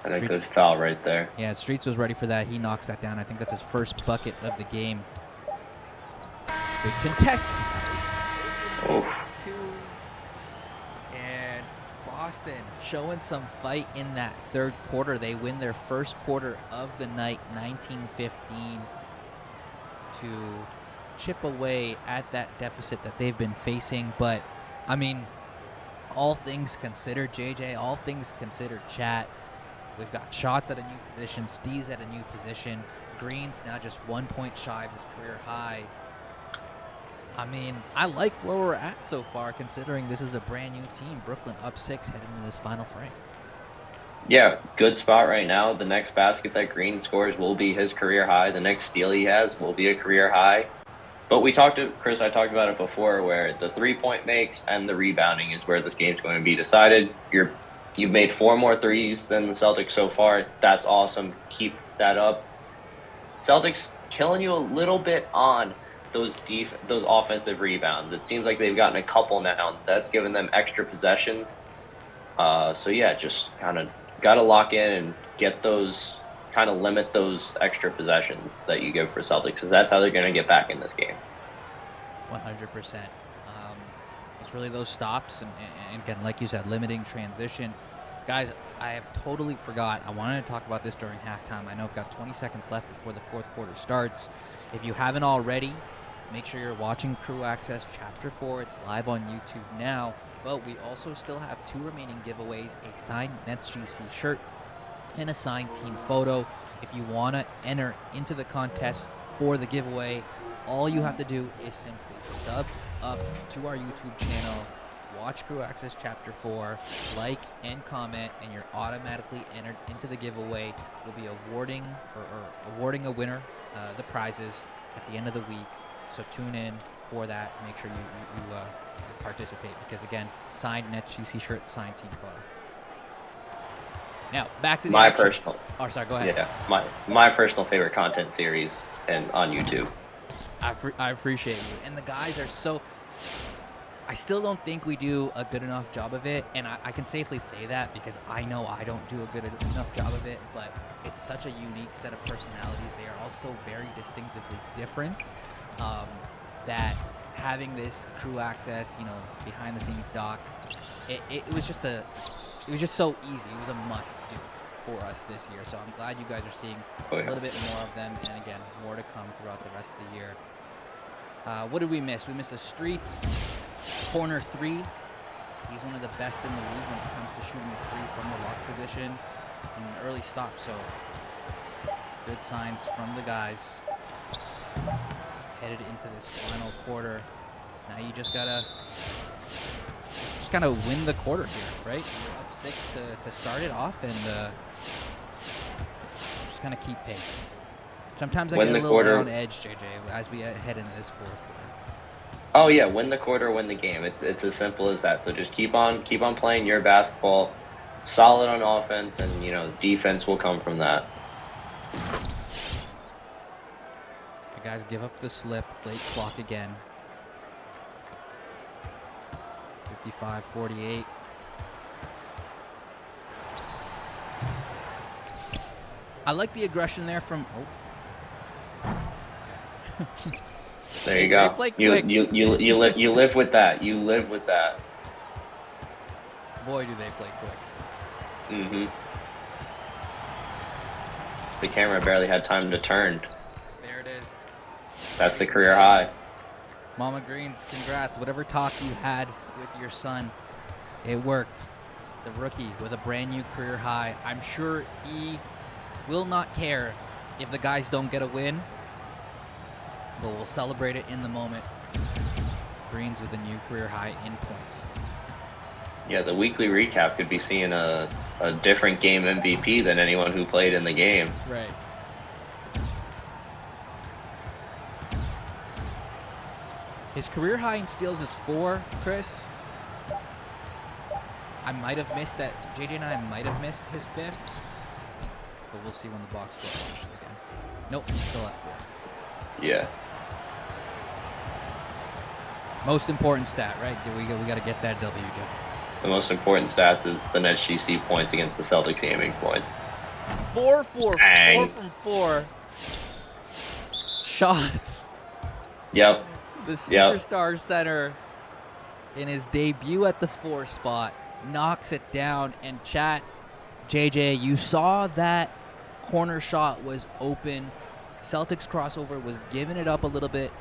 And a good foul right there. Yeah, Streets was ready for that. He knocks that down. I think that's his first bucket of the game. Good contest. Oof. And Boston showing some fight in that third quarter. They win their first quarter of the night, 19-15, to chip away at that deficit that they've been facing. But, I mean, all things considered, JJ, all things considered, chat, we've got shots at a new position, Steez at a new position, Green's now just 1 point shy of his career high. I mean, I like where we're at so far, considering this is a brand new team. Brooklyn up 6 heading into this final frame. Yeah, good spot right now. The next basket that Green scores will be his career high. The next steal he has will be a career high. But Chris, I talked about it before, where the 3-point makes and the rebounding is where this game's going to be decided. You've made 4 more threes than the Celtics so far. That's awesome. Keep that up. Celtics killing you a little bit on those offensive rebounds. It seems like they've gotten a couple now. That's given them extra possessions. So yeah, just kind of got to lock in and get those, kind of limit those extra possessions that you give for Celtics, because that's how they're going to get back in this game. 100%. It's really those stops, and again, like you said, limiting transition. Guys, I have totally forgot. I wanted to talk about this during halftime. I know I've got 20 seconds left before the fourth quarter starts. If you haven't already, make sure you're watching Crew Access Chapter 4. It's live on YouTube now. But we also still have 2 remaining giveaways, a signed NetsGC shirt and a signed team photo. If you want to enter into the contest for the giveaway, all you have to do is simply sub up to our YouTube channel, watch Crew Access Chapter 4, like and comment, and you're automatically entered into the giveaway. We'll be awarding a winner the prizes at the end of the week. So tune in for that. Make sure you participate, because again, signed NetsGC shirt, signed team photo. Now back to the action. Personal. Oh, sorry. Go ahead. Yeah, my personal favorite content series and on YouTube. I appreciate you. And the guys are so. I still don't think we do a good enough job of it, and I can safely say that because I know I don't do a good enough job of it, but it's such a unique set of personalities. They are also very distinctively different, that having this Crew Access, behind the scenes doc, it was just so easy. It was a must do for us this year. So I'm glad you guys are seeing a little bit more of them, and again, more to come throughout the rest of the year. What did we miss? We missed a Streets corner 3 He's one of the best in the league when it comes to shooting a three from the lock position and an early stop. So good signs from the guys. Headed into this final quarter. Now you just gotta win the quarter here, right? You're up 6 to start it off, and just kind of keep pace. Sometimes I get a little on edge, JJ, as we head into this fourth quarter. Oh yeah, win the quarter, win the game. It's as simple as that. So just keep on playing your basketball, solid on offense, and defense will come from that. The guys give up the slip, late clock again. 55-48. I like the aggression there from. Okay. There you go. You live with that. You live with that. Boy, do they play quick. Mm-hmm. The camera barely had time to turn. There it is. That's the career high. Mama Greens, congrats. Whatever talk you had with your son, it worked. The rookie with a brand new career high. I'm sure he will not care if the guys don't get a win, but we'll celebrate it in the moment. Greens with a new career high in points. Yeah, the weekly recap could be seeing a different game MVP than anyone who played in the game. Right. His career high in steals is 4, Chris. I might have missed that. JJ and I might have missed his 5th. But we'll see when the box score finishes again. Nope, he's still at 4. Yeah. Most important stat, right? We got to get that W, Joe. The most important stats is the NetsGC points against the Celtics aiming points. 4 Dang. from 4 shots. Yep. The superstar center in his debut at the 4 spot knocks it down. And chat, JJ, you saw that corner shot was open. Celtics crossover was giving it up a little bit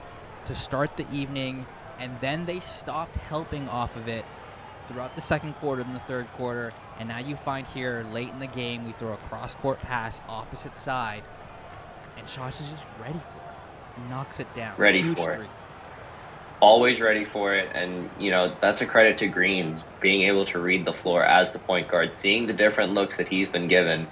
to start the evening, and then they stopped helping off of it throughout the second quarter and the third quarter. And now you find here late in the game, we throw a cross-court pass opposite side, and Shosh is just ready for it. He knocks it down. Ready Huge for it. three. Always ready for it, and that's a credit to Greens being able to read the floor as the point guard, seeing the different looks that he's been given,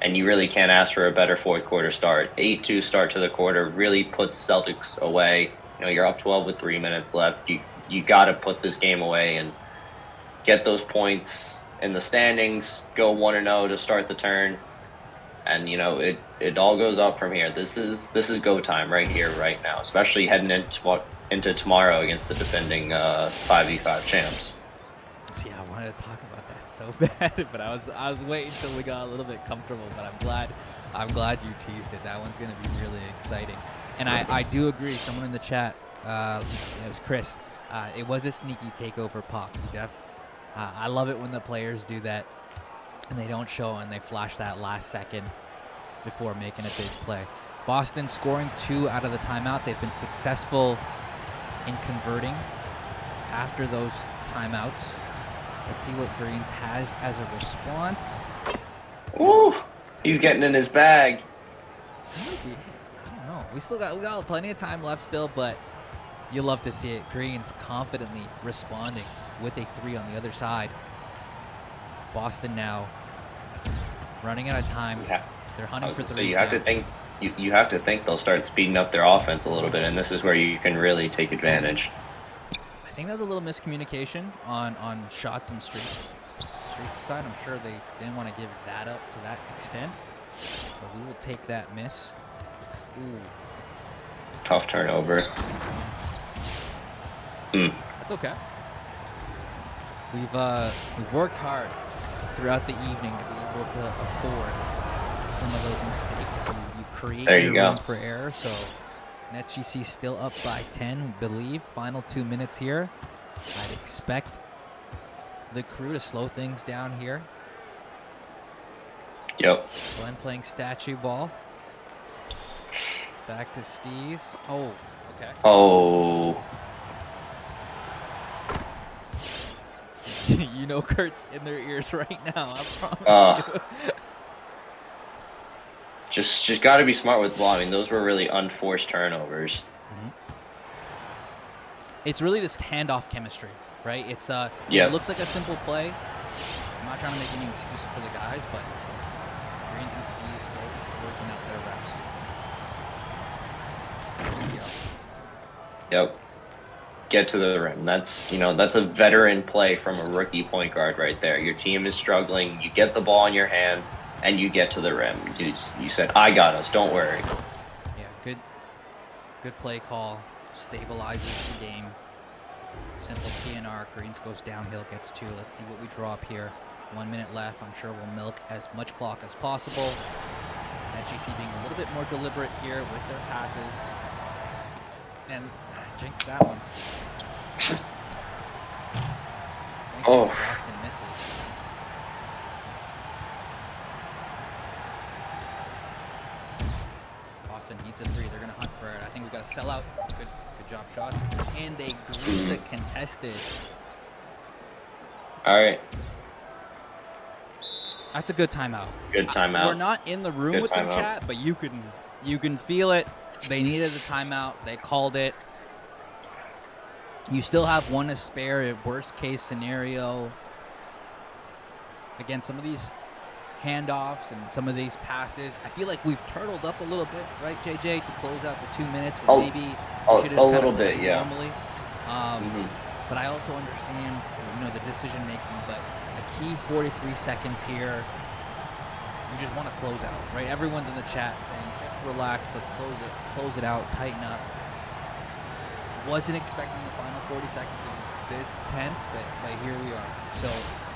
and you really can't ask for a better fourth quarter start. 8-2 start to the quarter really puts Celtics away. You're up 12 with 3 minutes left. You got to put this game away and get those points in the standings. Go 1-0 to start the turn, and it all goes up from here. This is go time right here, right now, especially heading into tomorrow against the defending 5v5 champs. See, I wanted to talk about that so bad, but I was waiting until we got a little bit comfortable. But I'm glad you teased it. That one's gonna be really exciting. And I do agree. Someone in the chat, it was Chris. It was a sneaky takeover pop, Jeff. I love it when the players do that and they don't show and they flash that last second before making a big play. Boston scoring 2 out of the timeout. They've been successful in converting after those timeouts. Let's see what Greens has as a response. Ooh, he's getting in his bag. I don't know. We got plenty of time left still, but you love to see it. Greens confidently responding with a 3 on the other side. Boston now running out of time. Yeah. They're hunting for 3s. So you have to think. You have to think they'll start speeding up their offense a little bit, and this is where you can really take advantage. I think that was a little miscommunication on shots and streaks. Streaks side, I'm sure they didn't want to give that up to that extent, but we will take that miss. Ooh. Tough turnover. That's okay. We've worked hard throughout the evening to be able to afford some of those mistakes. You create room for error. So NetsGC still up by 10, we believe. Final 2 minutes here. I'd expect the crew to slow things down here. Yep. Glenn playing statue ball. Back to Steez. Oh, okay. Oh. You know Kurt's in their ears right now, I promise Uh, you. just got to be smart with ball. I mean, those were really unforced turnovers. It's really this handoff chemistry, right? It's It Yep. looks like a simple play. I'm not trying to make any excuses for the guys, but Greens and Skis still working out their reps. Yep. Get to the rim. That's a veteran play from a rookie point guard right there. Your team is struggling. You get the ball in your hands and you get to the rim. You said, "I got us. Don't worry." Yeah, good play call. Stabilizes the game. Simple PNR. Greens goes downhill, gets 2. Let's see what we draw up here. 1 minute left. I'm sure we'll milk as much clock as possible. NetsGC being a little bit more deliberate here with their passes. And jinx that one. Oh. Boston misses. Boston needs a 3. They're going to hunt for it. I think we got a sellout. Good job, shots. And they grew the contested. All right. That's a good timeout. Good timeout. We're not in the room Good with the timeout. chat, but you can feel it. They needed the timeout. They called it. You still have one to spare. Worst case scenario. Again, some of these handoffs and some of these passes, I feel like we've turtled up a little bit, right, JJ, to close out the 2 minutes. But maybe we should just a kind little of bit, yeah. normally. But I also understand, the decision making. But the key 43 seconds here, you just want to close out, right? Everyone's in the chat saying, just relax, let's close it out, tighten up. Wasn't expecting the final 40 seconds to be this tense, but here we are. So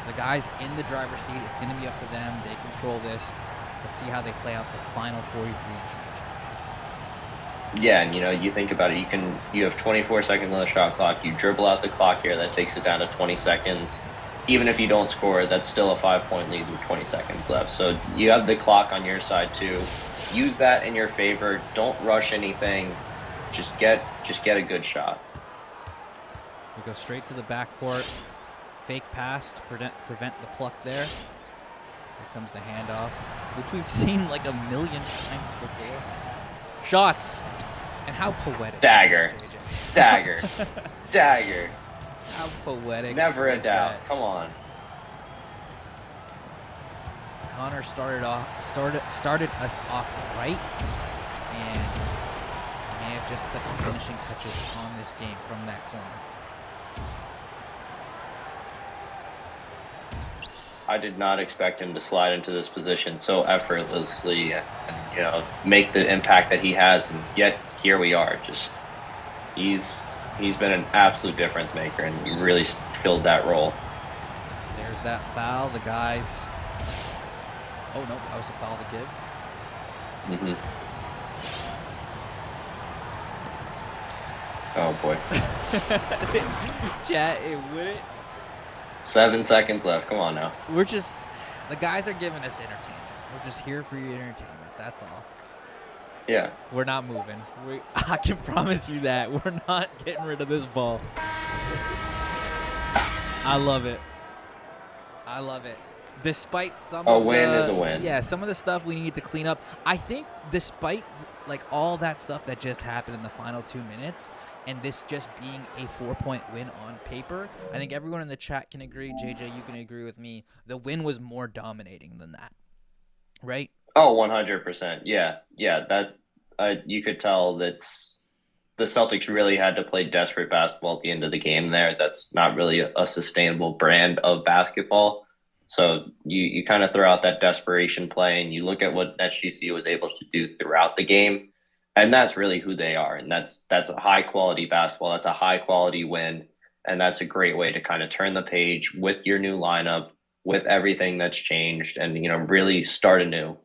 the guys in the driver's seat, it's going to be up to them. They control this. Let's see how they play out the final 43 and change. Yeah, and you think about it, you have 24 seconds on the shot clock. You dribble out the clock here, that takes it down to 20 seconds. Even if you don't score, that's still a 5-point lead with 20 seconds left. So you have the clock on your side too. Use that in your favor. Don't rush anything. Just get a good shot. We go straight to the backcourt. Fake pass to prevent the pluck there. Here comes the handoff, which we've seen like a million times before. Shots. And how poetic. Dagger. JJ. Dagger. Dagger. How poetic. Never a is doubt. that? Come on. Connor started us off right, and may have just put the finishing touches on this game from that corner. I did not expect him to slide into this position so effortlessly and make the impact that he has, and yet here we are. Just he's been an absolute difference maker, and he really filled that role. There's that foul. The guys. Oh no, that was a foul to give. Oh boy. Chat, it wouldn't. 7 seconds left. Come on now. The guys are giving us entertainment. We're just here for your entertainment. That's all. Yeah. We're not moving. I can promise you that. We're not getting rid of this ball. I love it. Despite some A win is a win. Yeah, some of the stuff we need to clean up. I think despite all that stuff that just happened in the final 2 minutes, and this just being a 4-point win on paper, I think everyone in the chat can agree. JJ, you can agree with me. The win was more dominating than that, right? Oh, 100%. Yeah. That you could tell that the Celtics really had to play desperate basketball at the end of the game there. That's not really a sustainable brand of basketball. So you kind of throw out that desperation play and you look at what NetsGC was able to do throughout the game, and that's really who they are. And that's a high quality basketball. That's a high quality win, and that's a great way to kind of turn the page with your new lineup, with everything that's changed, and really start anew.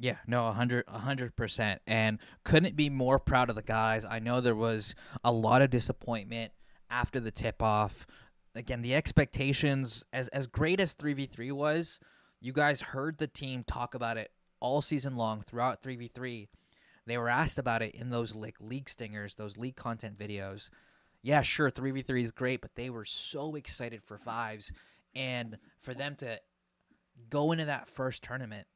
Yeah, no, 100%. And couldn't be more proud of the guys. I know there was a lot of disappointment after the tip-off. Again, the expectations, as great as 3v3 was, you guys heard the team talk about it all season long throughout 3v3. They were asked about it in those league stingers, those league content videos. yeah, sure, 3v3 is great, but they were so excited for fives. And for them to go into that first tournament,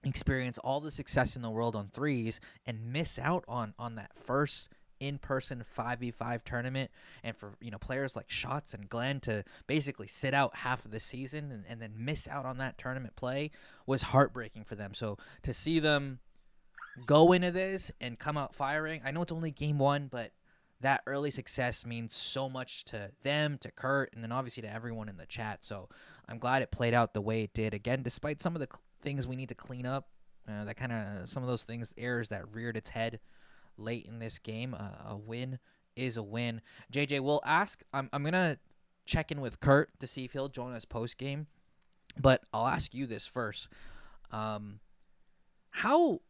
experience all the success in the world on threes, and miss out on that first in-person 5v5 tournament, and for players like Shots and Glenn to basically sit out half of the season and then miss out on that tournament play was heartbreaking for them. So to see them go into this and come out firing, I know it's only game one, but that early success means so much to them, to Kurt, and then obviously to everyone in the chat. So I'm glad it played out the way it did. Again, despite some of the things we need to clean up, that kind of some of those things, errors that reared its head late in this game, a win is a win. JJ, we'll ask. I'm gonna check in with Kurt to see if he'll join us post game, but I'll ask you this first. How?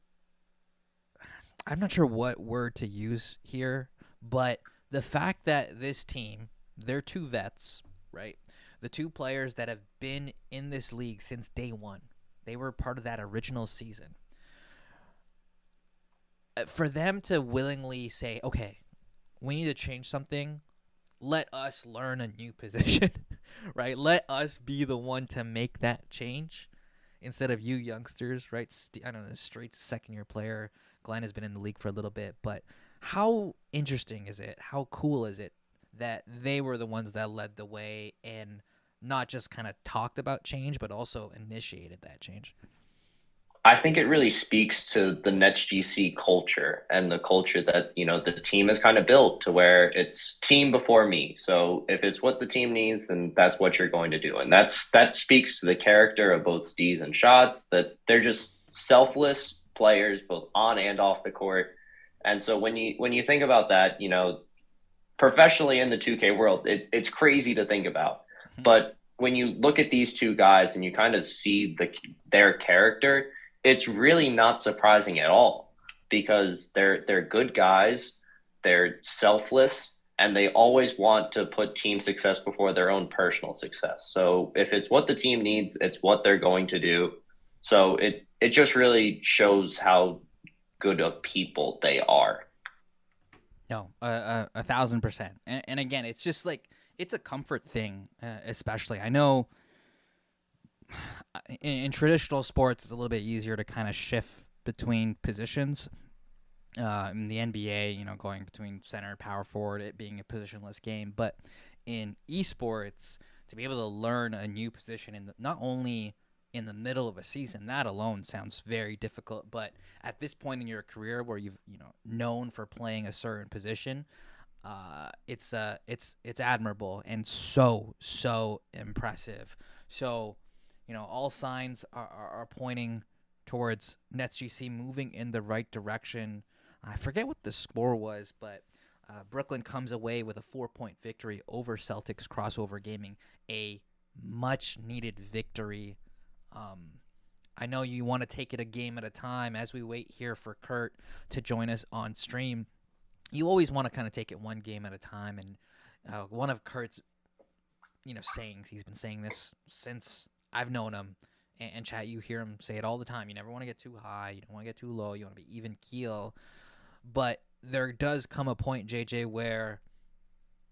I'm not sure what word to use here, but the fact that this team, they're two vets, right? The two players that have been in this league since day one. They were part of that original season. For them to willingly say, okay, we need to change something, let us learn a new position, right? Let us be the one to make that change instead of you youngsters, right? I don't know, straight second-year player. Glenn has been in the league for a little bit, but how interesting is it? How cool is it that they were the ones that led the way and not just kind of talked about change, but also initiated that change? I think it really speaks to the NetsGC culture and the culture that, the team has kind of built to where it's team before me. So if it's what the team needs, then that's what you're going to do. And that speaks to the character of both Steez and Shots, that they're just selfless players, both on and off the court. And so when you think about that, professionally in the 2K world, it's crazy to think about. Mm-hmm. But when you look at these two guys and you kind of see their character, it's really not surprising at all, because they're good guys, they're selfless, and they always want to put team success before their own personal success. So if it's what the team needs, it's what they're going to do. So it just really shows how good of people they are. No, 1,000%. And again, it's just like, it's a comfort thing, especially. I know in traditional sports, it's a little bit easier to kind of shift between positions. In the NBA, going between center and power forward, it being a positionless game. But in esports, to be able to learn a new position not only in the middle of a season, that alone sounds very difficult. But at this point in your career, where you've known for playing a certain position, it's admirable and so impressive. So, all signs are pointing towards NetsGC moving in the right direction. I forget what the score was, but Brooklyn comes away with a 4-point victory over Celtics Crossover Gaming, a much-needed victory. I know you want to take it a game at a time. As we wait here for Kurt to join us on stream, you always want to kind of take it one game at a time. And one of Kurt's, sayings, he's been saying this since I've known him, and chat, you hear him say it all the time. You never want to get too high. You don't want to get too low. You want to be even keel. But there does come a point, JJ, where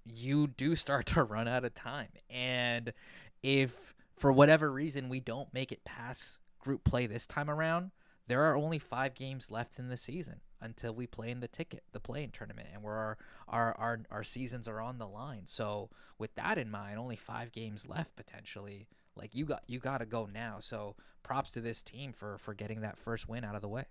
you do start to run out of time. And if for whatever reason we don't make it past group play this time around, there are only 5 games left in the season until we play in the play-in tournament, and where our seasons are on the line. So with that in mind, only 5 games left potentially. Like, you got to go now. So props to this team for getting that first win out of the way.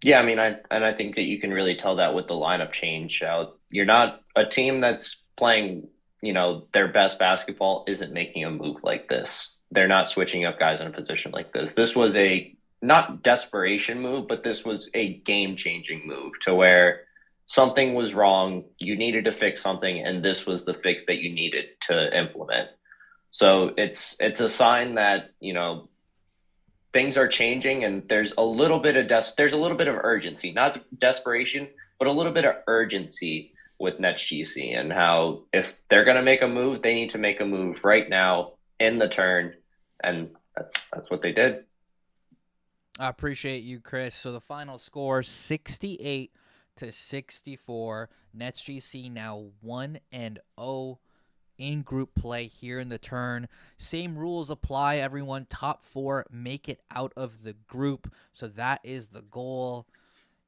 Yeah, I mean, I think that you can really tell that with the lineup change. You're not a team that's playing, their best basketball isn't making a move like this. They're not switching up guys in a position like this. This was a not desperation move, but this was a game-changing move to where something was wrong. You needed to fix something, and this was the fix that you needed to implement. So it's a sign that, things are changing, and there's a little bit of urgency, not desperation, but a little bit of urgency with NetsGC, and how if they're going to make a move, they need to make a move right now in the turn, and that's what they did. I appreciate you, Chris. So the final score, 68 to 64. NetsGC now 1-0 in group play here in the turn. Same rules apply, everyone. Top 4 make it out of the group. So that is the goal.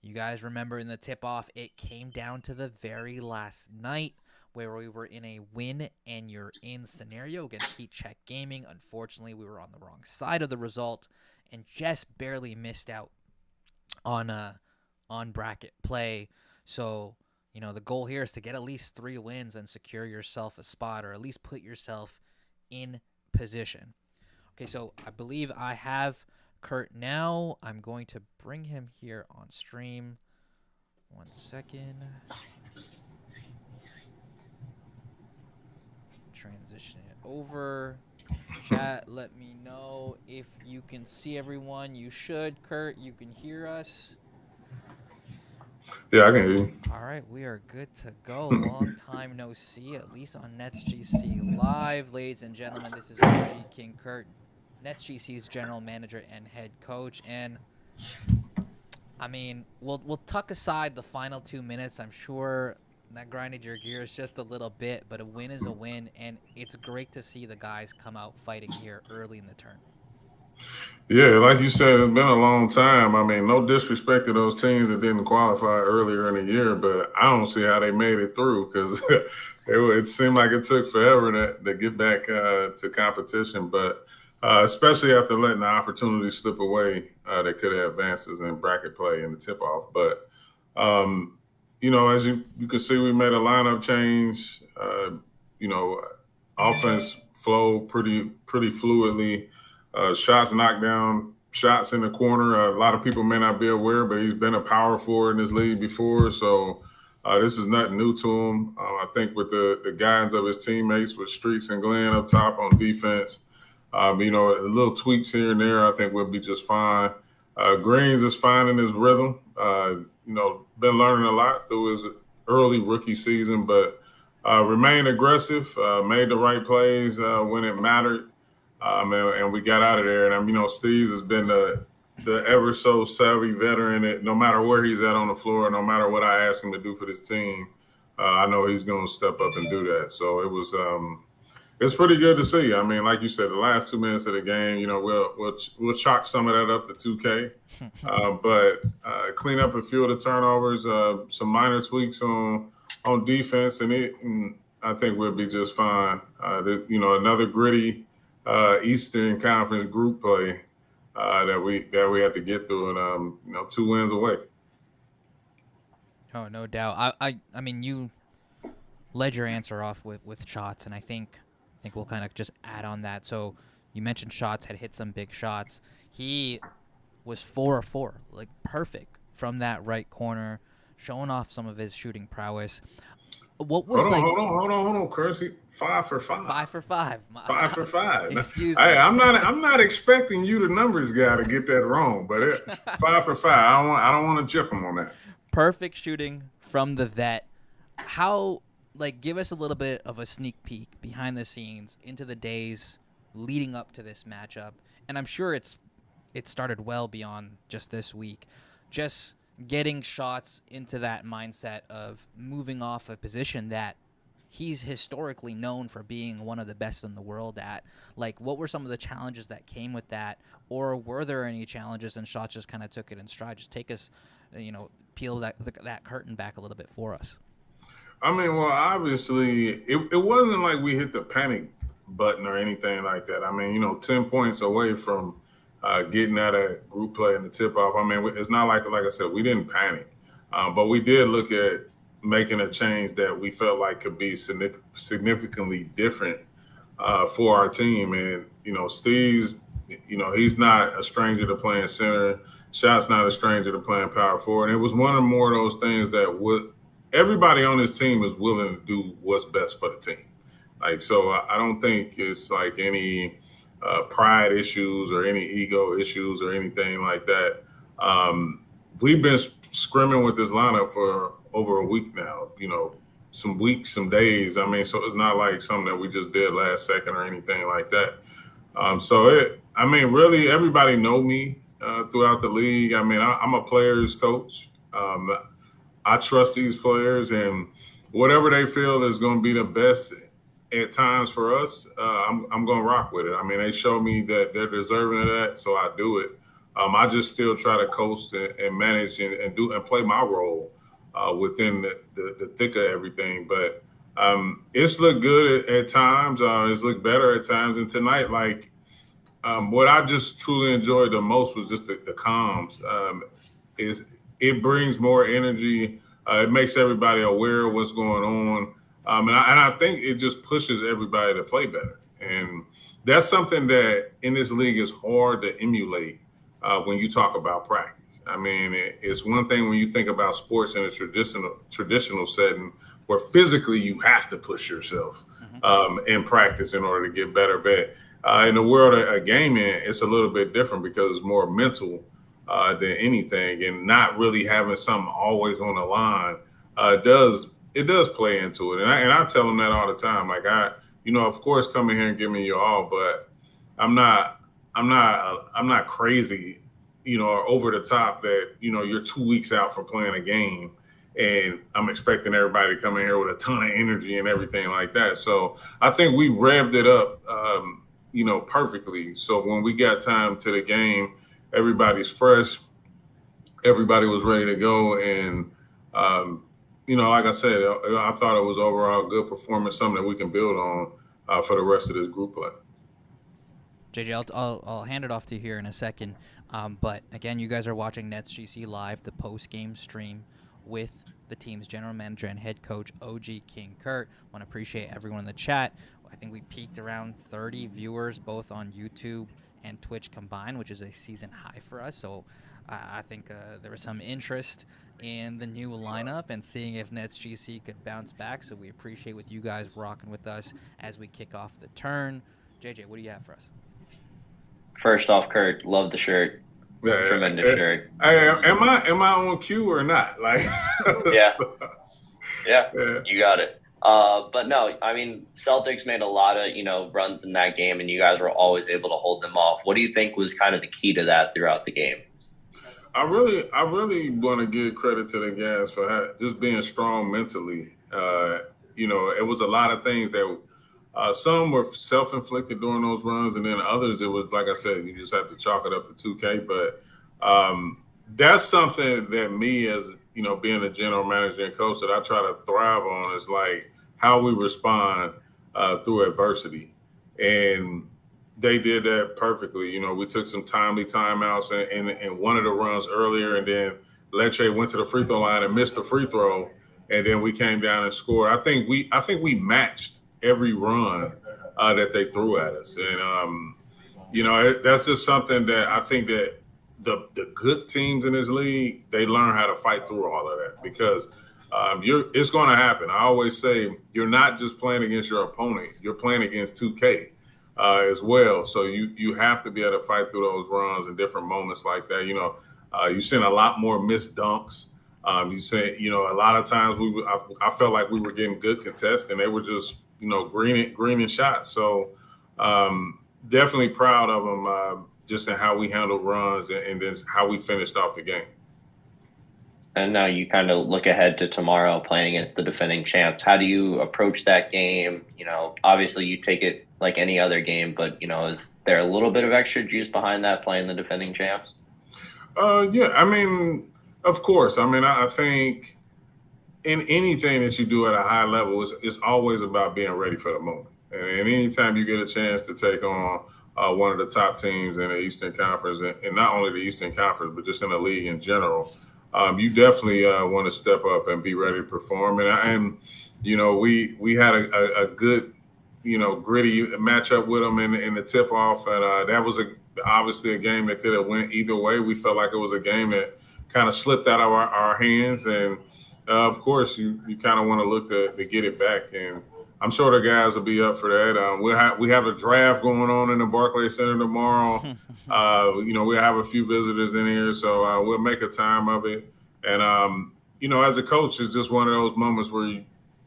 You guys remember in the tip-off, it came down to the very last night where we were in a win and you're in scenario against Heat Check Gaming. Unfortunately, we were on the wrong side of the result and just barely missed out on bracket play. So, the goal here is to get at least 3 wins and secure yourself a spot, or at least put yourself in position. Okay, so I believe I have Kurt now. I'm going to bring him here on stream. 1 second. Transition it over. Chat, let me know if you can see everyone. You should. Kurt, you can hear us. Yeah, I can hear you. All right, we are good to go. Long time no see, at least on NetsGC Live. Ladies and gentlemen, this is OG King Kurt, NetsGC's general manager and head coach. And, we'll tuck aside the final 2 minutes. I'm sure that grinded your gears just a little bit, but a win is a win, and it's great to see the guys come out fighting here early in the turn. Yeah, like you said, it's been a long time. No disrespect to those teams that didn't qualify earlier in the year, but I don't see how they made it through because it seemed like it took forever to get back to competition. But especially after letting the opportunity slip away, they could have advanced us in bracket play in the tip-off. But, as you can see, we made a lineup change. Offense flow pretty fluidly. Shots knocked down, shots in the corner. A lot of people may not be aware, but he's been a power forward in this league before. So this is nothing new to him. I think with the guidance of his teammates, with Streaks and Glenn up top on defense, little tweaks here and there, I think we'll be just fine. Greens is finding his rhythm. Been learning a lot through his early rookie season, but remained aggressive, made the right plays when it mattered. And we got out of there. And, Steves has been the ever so savvy veteran that no matter where he's at on the floor, no matter what I ask him to do for this team, I know he's going to step up and do that. So it was it's pretty good to see. Like you said, the last 2 minutes of the game, we'll chalk some of that up to 2K. But clean up a few of the turnovers, some minor tweaks on defense, and I think we'll be just fine. Another gritty Eastern Conference group play that we had to get through, and 2 wins away. Oh, no doubt. You led your answer off with shots, and I think we'll kind of just add on that. So you mentioned shots, had hit some big shots. He was 4 of 4, like perfect from that right corner, showing off some of his shooting prowess. What was hold on, Kersey. 5 for 5. 5 for 5. 5 for 5. Excuse me. Hey, I'm not expecting you, the numbers guy, to get that wrong, but 5 for 5. I don't want to chip him on that. Perfect shooting from the vet. How, give us a little bit of a sneak peek behind the scenes into the days leading up to this matchup, and I'm sure it started well beyond just this week. Just getting shots into that mindset of moving off a position that he's historically known for being one of the best in the world at. What were some of the challenges that came with that? Or were there any challenges and shots just kind of took it in stride? Just take us, peel that curtain back a little bit for us. Obviously, it wasn't like we hit the panic button or anything like that. 10 points away from getting out of group play in the tip-off. It's not like I said, we didn't panic. But we did look at making a change that we felt like could be significantly different for our team. And, Steve's, he's not a stranger to playing center. Shot's not a stranger to playing power forward. And it was one or more of those things that everybody on this team is willing to do what's best for the team. So I don't think it's any pride issues or any ego issues or anything like that. We've been scrimming with this lineup for over a week now, some weeks, some days. So it's not like something that we just did last second or anything like that. Really everybody know me throughout the league. I'm a player's coach. I trust these players, and whatever they feel is going to be the best at times for us, I'm going to rock with it. I mean, they show me that they're deserving of that, so I do it. I just still try to coast and manage and play my role within the thick of everything. But it's looked good at times. It's looked better at times. And tonight, like, what I just truly enjoyed the most was just the comms. It brings more energy. It makes everybody aware of what's going on. And I think it just pushes everybody to play better. And that's something that in this league is hard to emulate when you talk about practice. I mean, it's one thing when you think about sports in a traditional setting where physically you have to push yourself in practice in order to get better. But in the world of gaming, it's a little bit different because it's more mental than anything, and not really having something always on the line it does play into it. And I tell them that all the time. Like, of course, come in here and give me your all, but I'm not crazy, or over the top that, you're 2 weeks out from playing a game and I'm expecting everybody to come in here with a ton of energy and everything like that. So I think we revved it up, perfectly. So when we got time to the game, everybody's fresh. Everybody was ready to go. And, like I said, I thought it was overall a good performance, something that we can build on for the rest of this group play. JJ, I'll hand it off to you here in a second. But again, you guys are watching NetsGC Live, the post-game stream with the team's general manager and head coach, OG King Kurt. Want to appreciate everyone in the chat. I think we peaked around 30 viewers, both on YouTube and Twitch combined, which is a season high for us. So I think there was some interest in the new lineup and seeing if NetsGC could bounce back. So we appreciate with you guys rocking with us as we kick off the turn. JJ, what do you have for us? First off, Kurt, love the shirt. Yeah, Tremendous shirt. Am I on cue or not? Like, yeah, you got it. But no, I mean, Celtics made a lot of, runs in that game, and you guys were always able to hold them off. What do you think was kind of the key to that throughout the game? I really want to give credit to the guys for just being strong mentally. It was a lot of things that some were self-inflicted during those runs, and then others, it was, like I said, you just have to chalk it up to 2K. But that's something that me as, being a general manager and coach that I try to thrive on is like how we respond through adversity. And they did that perfectly. We took some timely timeouts and one of the runs earlier, and then Lecce went to the free throw line and missed the free throw, and then we came down and scored. I think we matched every run that they threw at us. And, that's just something that I think that the good teams in this league, they learn how to fight through all of that because it's going to happen. I always say you're not just playing against your opponent. You're playing against 2K as well. So you have to be able to fight through those runs and different moments like that. You've seen a lot more missed dunks. You say, a lot of times I felt like we were getting good contests and they were just, greening shots. So definitely proud of them just in how we handled runs and then how we finished off the game. And now you kind of look ahead to tomorrow playing against the defending champs. How do you approach that game? Obviously you take it like any other game, but, is there a little bit of extra juice behind that playing the defending champs? Yeah, I mean, of course. I mean, I think in anything that you do at a high level, it's always about being ready for the moment. And anytime you get a chance to take on one of the top teams in the Eastern Conference, and not only the Eastern Conference, but just in the league in general, you definitely want to step up and be ready to perform. And we had a good, gritty matchup with them in the tip-off, and that was obviously a game that could have went either way. We felt like it was a game that kind of slipped out of our hands, and of course, you kind of want to look to get it back, and I'm sure the guys will be up for that. We have a draft going on in the Barclays Center tomorrow. We have a few visitors in here, so we'll make a time of it. And as a coach, it's just one of those moments where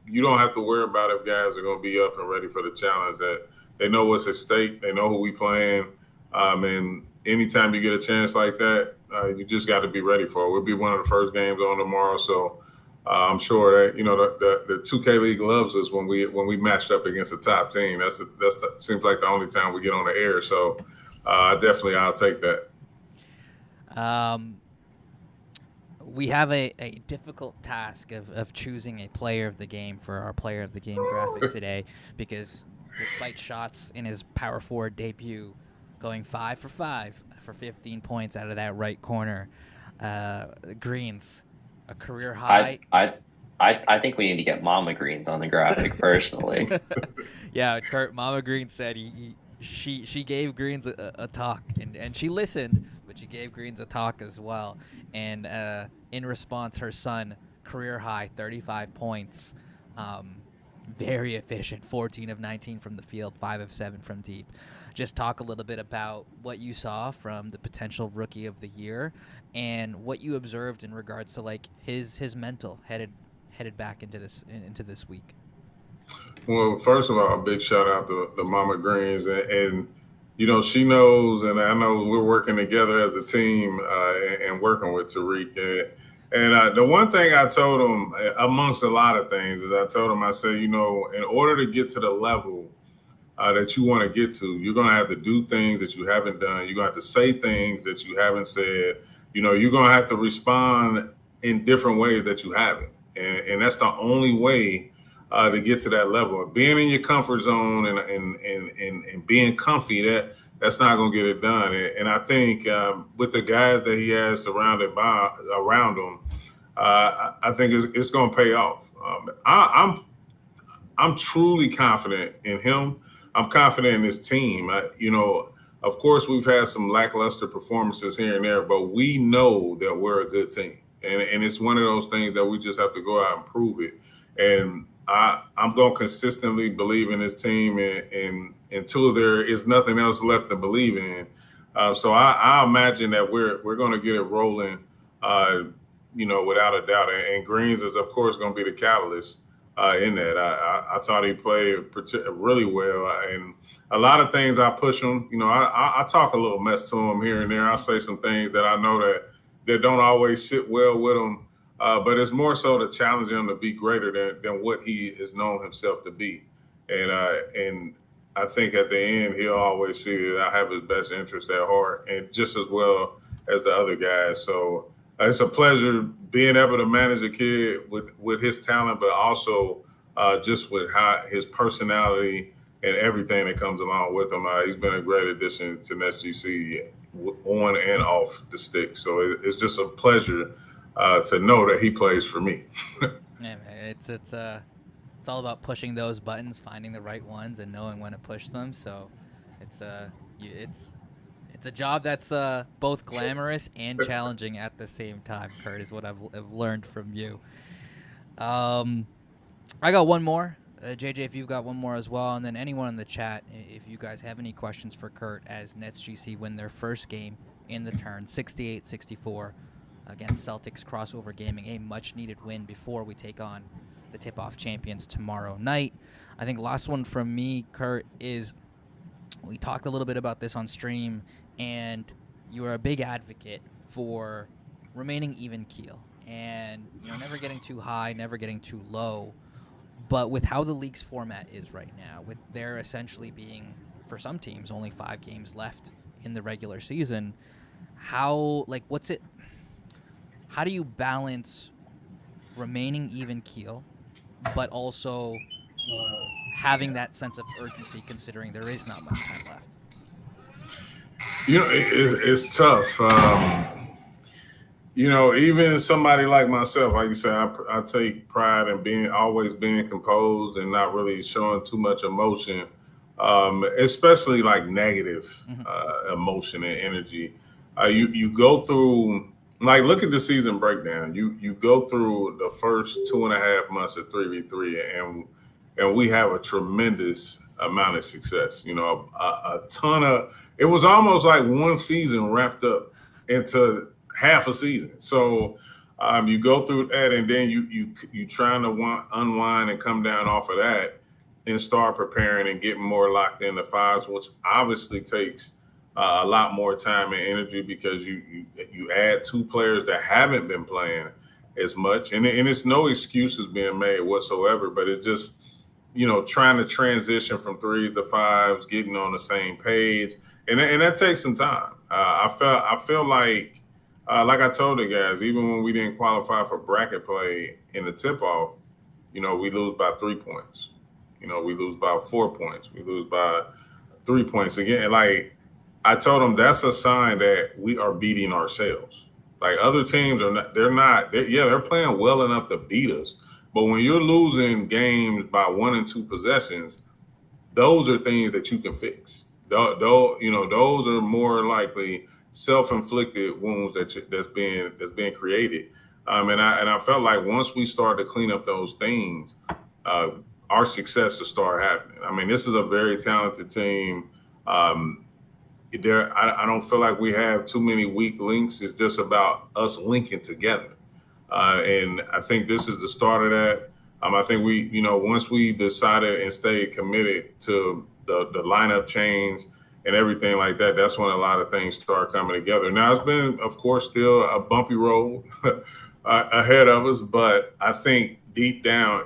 you don't have to worry about if guys are going to be up and ready for the challenge. That they know what's at stake, they know who we playing, and anytime you get a chance like that, you just got to be ready for it. We'll be one of the first games on tomorrow, so I'm sure that the 2K League loves us when we matched up against a top team. That seems like the only time we get on the air. So definitely, I'll take that. We have a difficult task of choosing a player of the game for our player of the game graphic today, because despite shots in his power forward debut going 5 for 5 for 15 points out of that right corner, Greens, a career high. I think we need to get Mama Greens on the graphic personally. Yeah, Kurt, Mama Green said she gave Greens a talk, and she listened, but she gave Greens a talk as well. And in response, her son, career high, 35 points, very efficient, 14 of 19 from the field, 5 of 7 from deep. Just talk a little bit about what you saw from the potential rookie of the year and what you observed in regards to like his mental headed back into this week. Well, first of all, a big shout out to Mama Greens, and she knows, and I know we're working together as a team and working with Tariq. And the one thing I told him, amongst a lot of things, is I said, in order to get to the level that you want to get to, you're going to have to do things that you haven't done. You're going to have to say things that you haven't said. You're going to have to respond in different ways that you haven't. And that's the only way to get to that level. Being in your comfort zone and being comfy, that's not going to get it done. And I think with the guys that he has around him, I think it's going to pay off. I'm truly confident in him. I'm confident in his team. Of course, we've had some lackluster performances here and there, but we know that we're a good team. And it's one of those things that we just have to go out and prove it. And I'm going to consistently believe in this team and until there is nothing else left to believe in. So I imagine that we're going to get it rolling, without a doubt. And Greens is, of course, going to be the catalyst in that. I thought he played really well. And a lot of things I push him. I talk a little mess to him here and there. I say some things that I know that don't always sit well with him. But it's more so to challenge him to be greater than what he is known himself to be. And I think at the end, he'll always see that I have his best interest at heart, and just as well as the other guys. So it's a pleasure being able to manage a kid with his talent, but also just with his personality and everything that comes along with him. He's been a great addition to NetsGC on and off the stick. So it's just a pleasure to know that he plays for me. Yeah, it's all about pushing those buttons, finding the right ones, and knowing when to push them. So it's a job that's both glamorous and challenging at the same time. Kurt, is what I've learned from you. I got one more. JJ, if you've got one more as well, and then anyone in the chat, if you guys have any questions for Kurt as NetsGC win their first game in the turn, 68-64 against Celtics Crossover Gaming, a much-needed win before we take on the tip-off champions tomorrow night. I think last one from me, Kurt, is we talked a little bit about this on stream, and you are a big advocate for remaining even keel and never getting too high, never getting too low. But with how the league's format is right now, with there essentially being, for some teams, only 5 games left in the regular season, how do you balance remaining even keel, but also having that sense of urgency considering there is not much time left? It's tough. Even somebody like myself, like you said, I take pride in always being composed and not really showing too much emotion, especially like negative emotion and energy. You go through, like, look at the season breakdown. You go through the first 2.5 months of 3v3, and we have a tremendous amount of success. A ton of. It was almost like one season wrapped up into half a season. So you go through that, and then you trying to unwind and come down off of that and start preparing and getting more locked into fives, which obviously takes a lot more time and energy because you add 2 players that haven't been playing, as much. And it's no excuses being made whatsoever, but it's just, trying to transition from threes to fives, getting on the same page. And that takes some time. I feel like I told the guys, even when we didn't qualify for bracket play in the tip-off, we lose by 3 points. We lose by 4 points. We lose by 3 points. Again, like I told them, that's a sign that we are beating ourselves. Like other teams are not, they're playing well enough to beat us. But when you're losing games by 1 and 2 possessions, those are things that you can fix. Those are more likely self-inflicted wounds that's being created. And I felt like once we start to clean up those things, our success will start happening. I mean, this is a very talented team. I don't feel like we have too many weak links. It's just about us linking together. And I think this is the start of that. I think we, once we decided and stayed committed to the lineup change and everything like that, that's when a lot of things start coming together. Now, it's been, of course, still a bumpy road ahead of us, but I think deep down,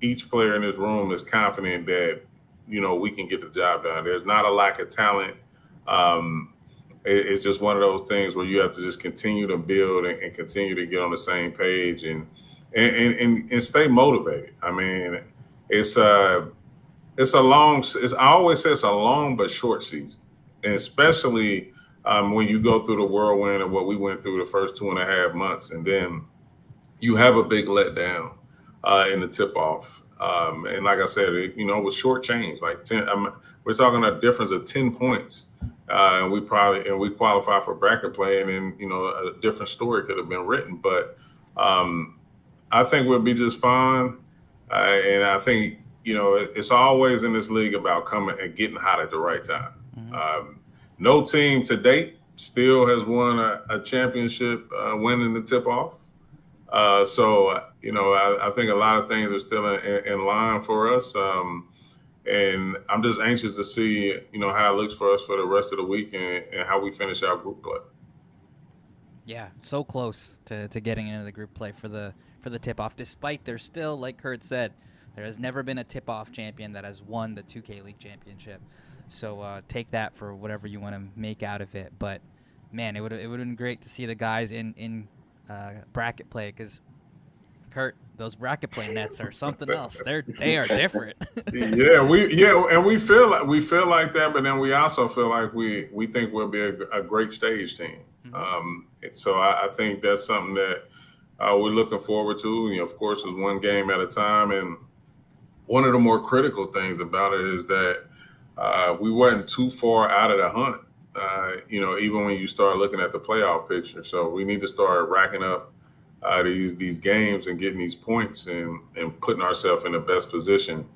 each player in this room is confident that, we can get the job done. There's not a lack of talent. It's just one of those things where you have to just continue to build and continue to get on the same page and stay motivated. I mean, I always say it's a long but short season, and especially when you go through the whirlwind of what we went through the first 2.5 months, and then you have a big letdown in the tip-off. And like I said, it was short change, like 10. We're talking a difference of 10 points. And we qualify for bracket play, and then a different story could have been written. But I think we'll be just fine. And I think it's always in this league about coming and getting hot at the right time. Mm-hmm. No team to date still has won a championship winning the tip-off. So I think a lot of things are still in line for us. And I'm just anxious to see, how it looks for us for the rest of the week and how we finish our group play. Yeah, so close to getting into the group play for the tip-off, despite there's still, like Kurt said, there has never been a tip-off champion that has won the 2K League championship. So take that for whatever you want to make out of it. But, man, it would have been great to see the guys in bracket play, because Kurt, those bracket play nets are something else. They are different. and we feel like that, but then we also feel like we think we'll be a great stage team. Mm-hmm. So I think that's something that we're looking forward to. Of course, it's one game at a time, and one of the more critical things about it is that we wasn't too far out of the hunt. Even when you start looking at the playoff picture, so we need to start racking up these games and getting these points and putting ourselves in the best position.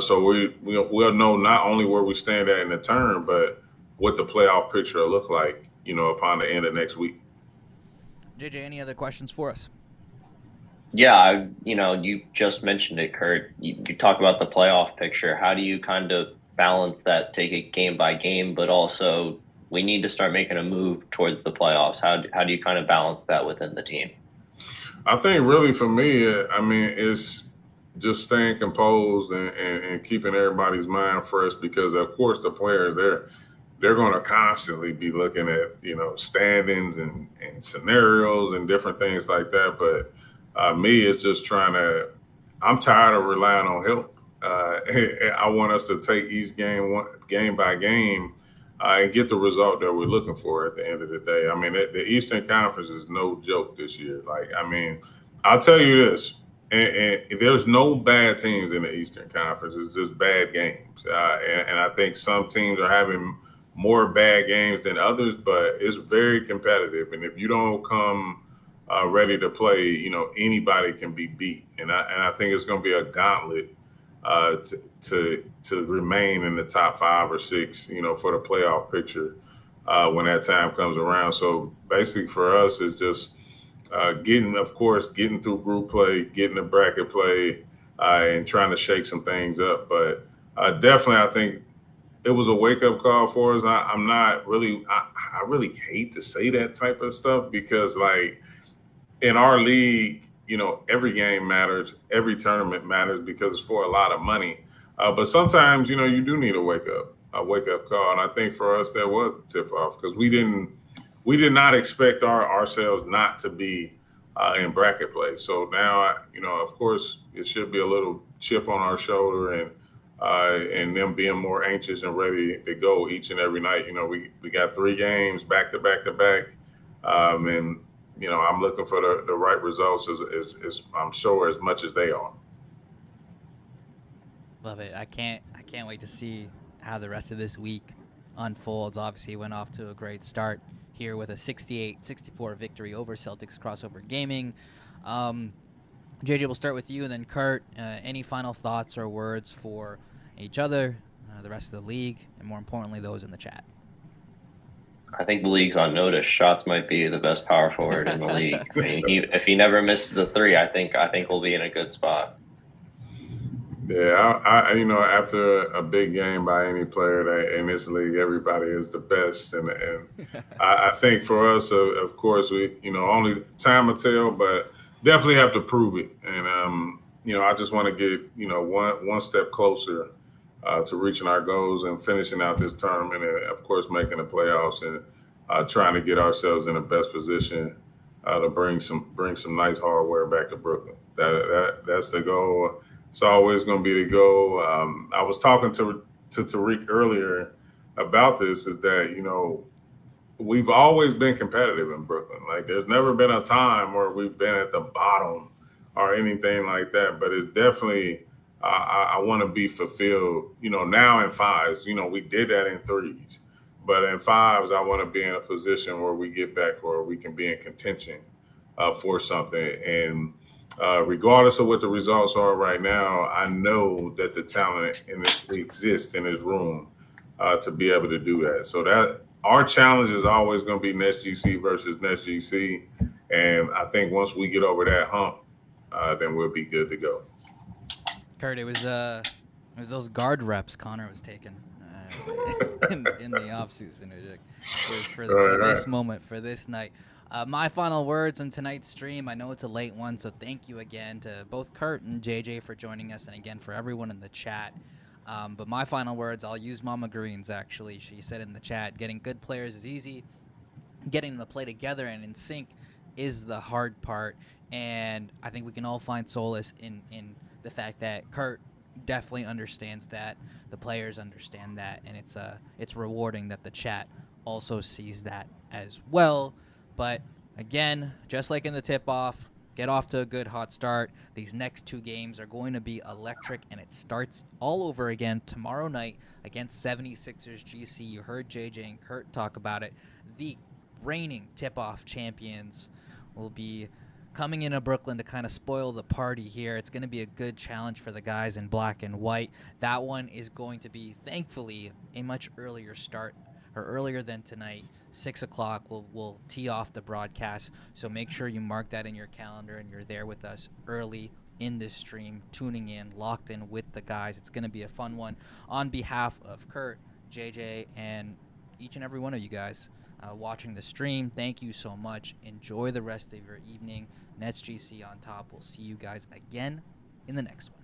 So we'll know not only where we stand at in the turn, but what the playoff picture will look like, upon the end of next week. JJ, any other questions for us? Yeah, you just mentioned it, Kurt. You talk about the playoff picture. How do you kind of balance that, take it game by game, but also we need to start making a move towards the playoffs? How do you kind of balance that within the team? I think really for me, it's just staying composed and keeping everybody's mind fresh, because of course the players they're going to constantly be looking at standings and scenarios and different things like that. But me, it's just I'm tired of relying on help. I want us to take each game by game and get the result that we're looking for at the end of the day. I mean, the Eastern Conference is no joke this year. I'll tell you this, and there's no bad teams in the Eastern Conference. It's just bad games. And I think some teams are having more bad games than others, but it's very competitive. And if you don't come ready to play, anybody can be beat. And I think it's going to be a gauntlet to remain in the top 5 or 6, for the playoff picture when that time comes around. So basically for us, it's just getting through group play, getting the bracket play, and trying to shake some things up. But definitely, I think it was a wake-up call for us. I really hate to say that type of stuff, because in our league, every game matters, every tournament matters because it's for a lot of money. But sometimes, you do need a wake up call. And I think for us, that was the tip off because we did not expect ourselves not to be in bracket play. So now, of course, it should be a little chip on our shoulder and them being more anxious and ready to go each and every night. We got 3 games back to back to back. And I'm looking for the right results as I'm sure as much as they are. Love it. I can't wait to see how the rest of this week unfolds. Obviously, went off to a great start here with a 68-64 victory over Celtics Crossover Gaming. JJ, we'll start with you, and then Kurt. Any final thoughts or words for each other, the rest of the league, and more importantly, those in the chat? I think the league's on notice. Shots might be the best power forward in the league. I mean, if he never misses a 3, I think we'll be in a good spot. Yeah, I after a big game by any player in this league, everybody is the best, and I think for us, of course, we only time will tell, but definitely have to prove it. And I just want to get one step closer to reaching our goals and finishing out this tournament, and of course making the playoffs and trying to get ourselves in the best position to bring some nice hardware back to Brooklyn. That's the goal. It's always going to be the goal. I was talking to Tariq earlier about this. Is that we've always been competitive in Brooklyn. Like there's never been a time where we've been at the bottom or anything like that. But it's definitely I want to be fulfilled. Now in 5s, we did that in 3s, but in 5s, I want to be in a position where we get back where we can be in contention for something. And regardless of what the results are right now, I know that the talent exists in this room to be able to do that. So that our challenge is always going to be NetsGC versus NetsGC. And I think once we get over that hump, then we'll be good to go. Kurt, it was those guard reps Connor was taking in the offseason for this moment, for this night. My final words on tonight's stream, I know it's a late one, so thank you again to both Kurt and JJ for joining us, and again for everyone in the chat. But my final words, I'll use Mama Green's, actually. She said in the chat, getting good players is easy. Getting them to play together and in sync is the hard part. And I think we can all find solace in the fact that Kurt definitely understands that. The players understand that. And it's rewarding that the chat also sees that as well. But again, just like in the tip-off, get off to a good hot start. These next 2 games are going to be electric, and it starts all over again tomorrow night against 76ers GC. You heard JJ and Kurt talk about it. The reigning tip-off champions will be coming into Brooklyn to kind of spoil the party here. It's going to be a good challenge for the guys in black and white. That one is going to be, thankfully, a much earlier start, or earlier than tonight. 6 o'clock, we'll tee off the broadcast, so make sure you mark that in your calendar and you're there with us early in this stream, tuning in, locked in with the guys. It's going to be a fun one. On behalf of Kurt, JJ, and each and every one of you guys watching the stream, thank you so much. Enjoy the rest of your evening. NetsGC on top. We'll see you guys again in the next one.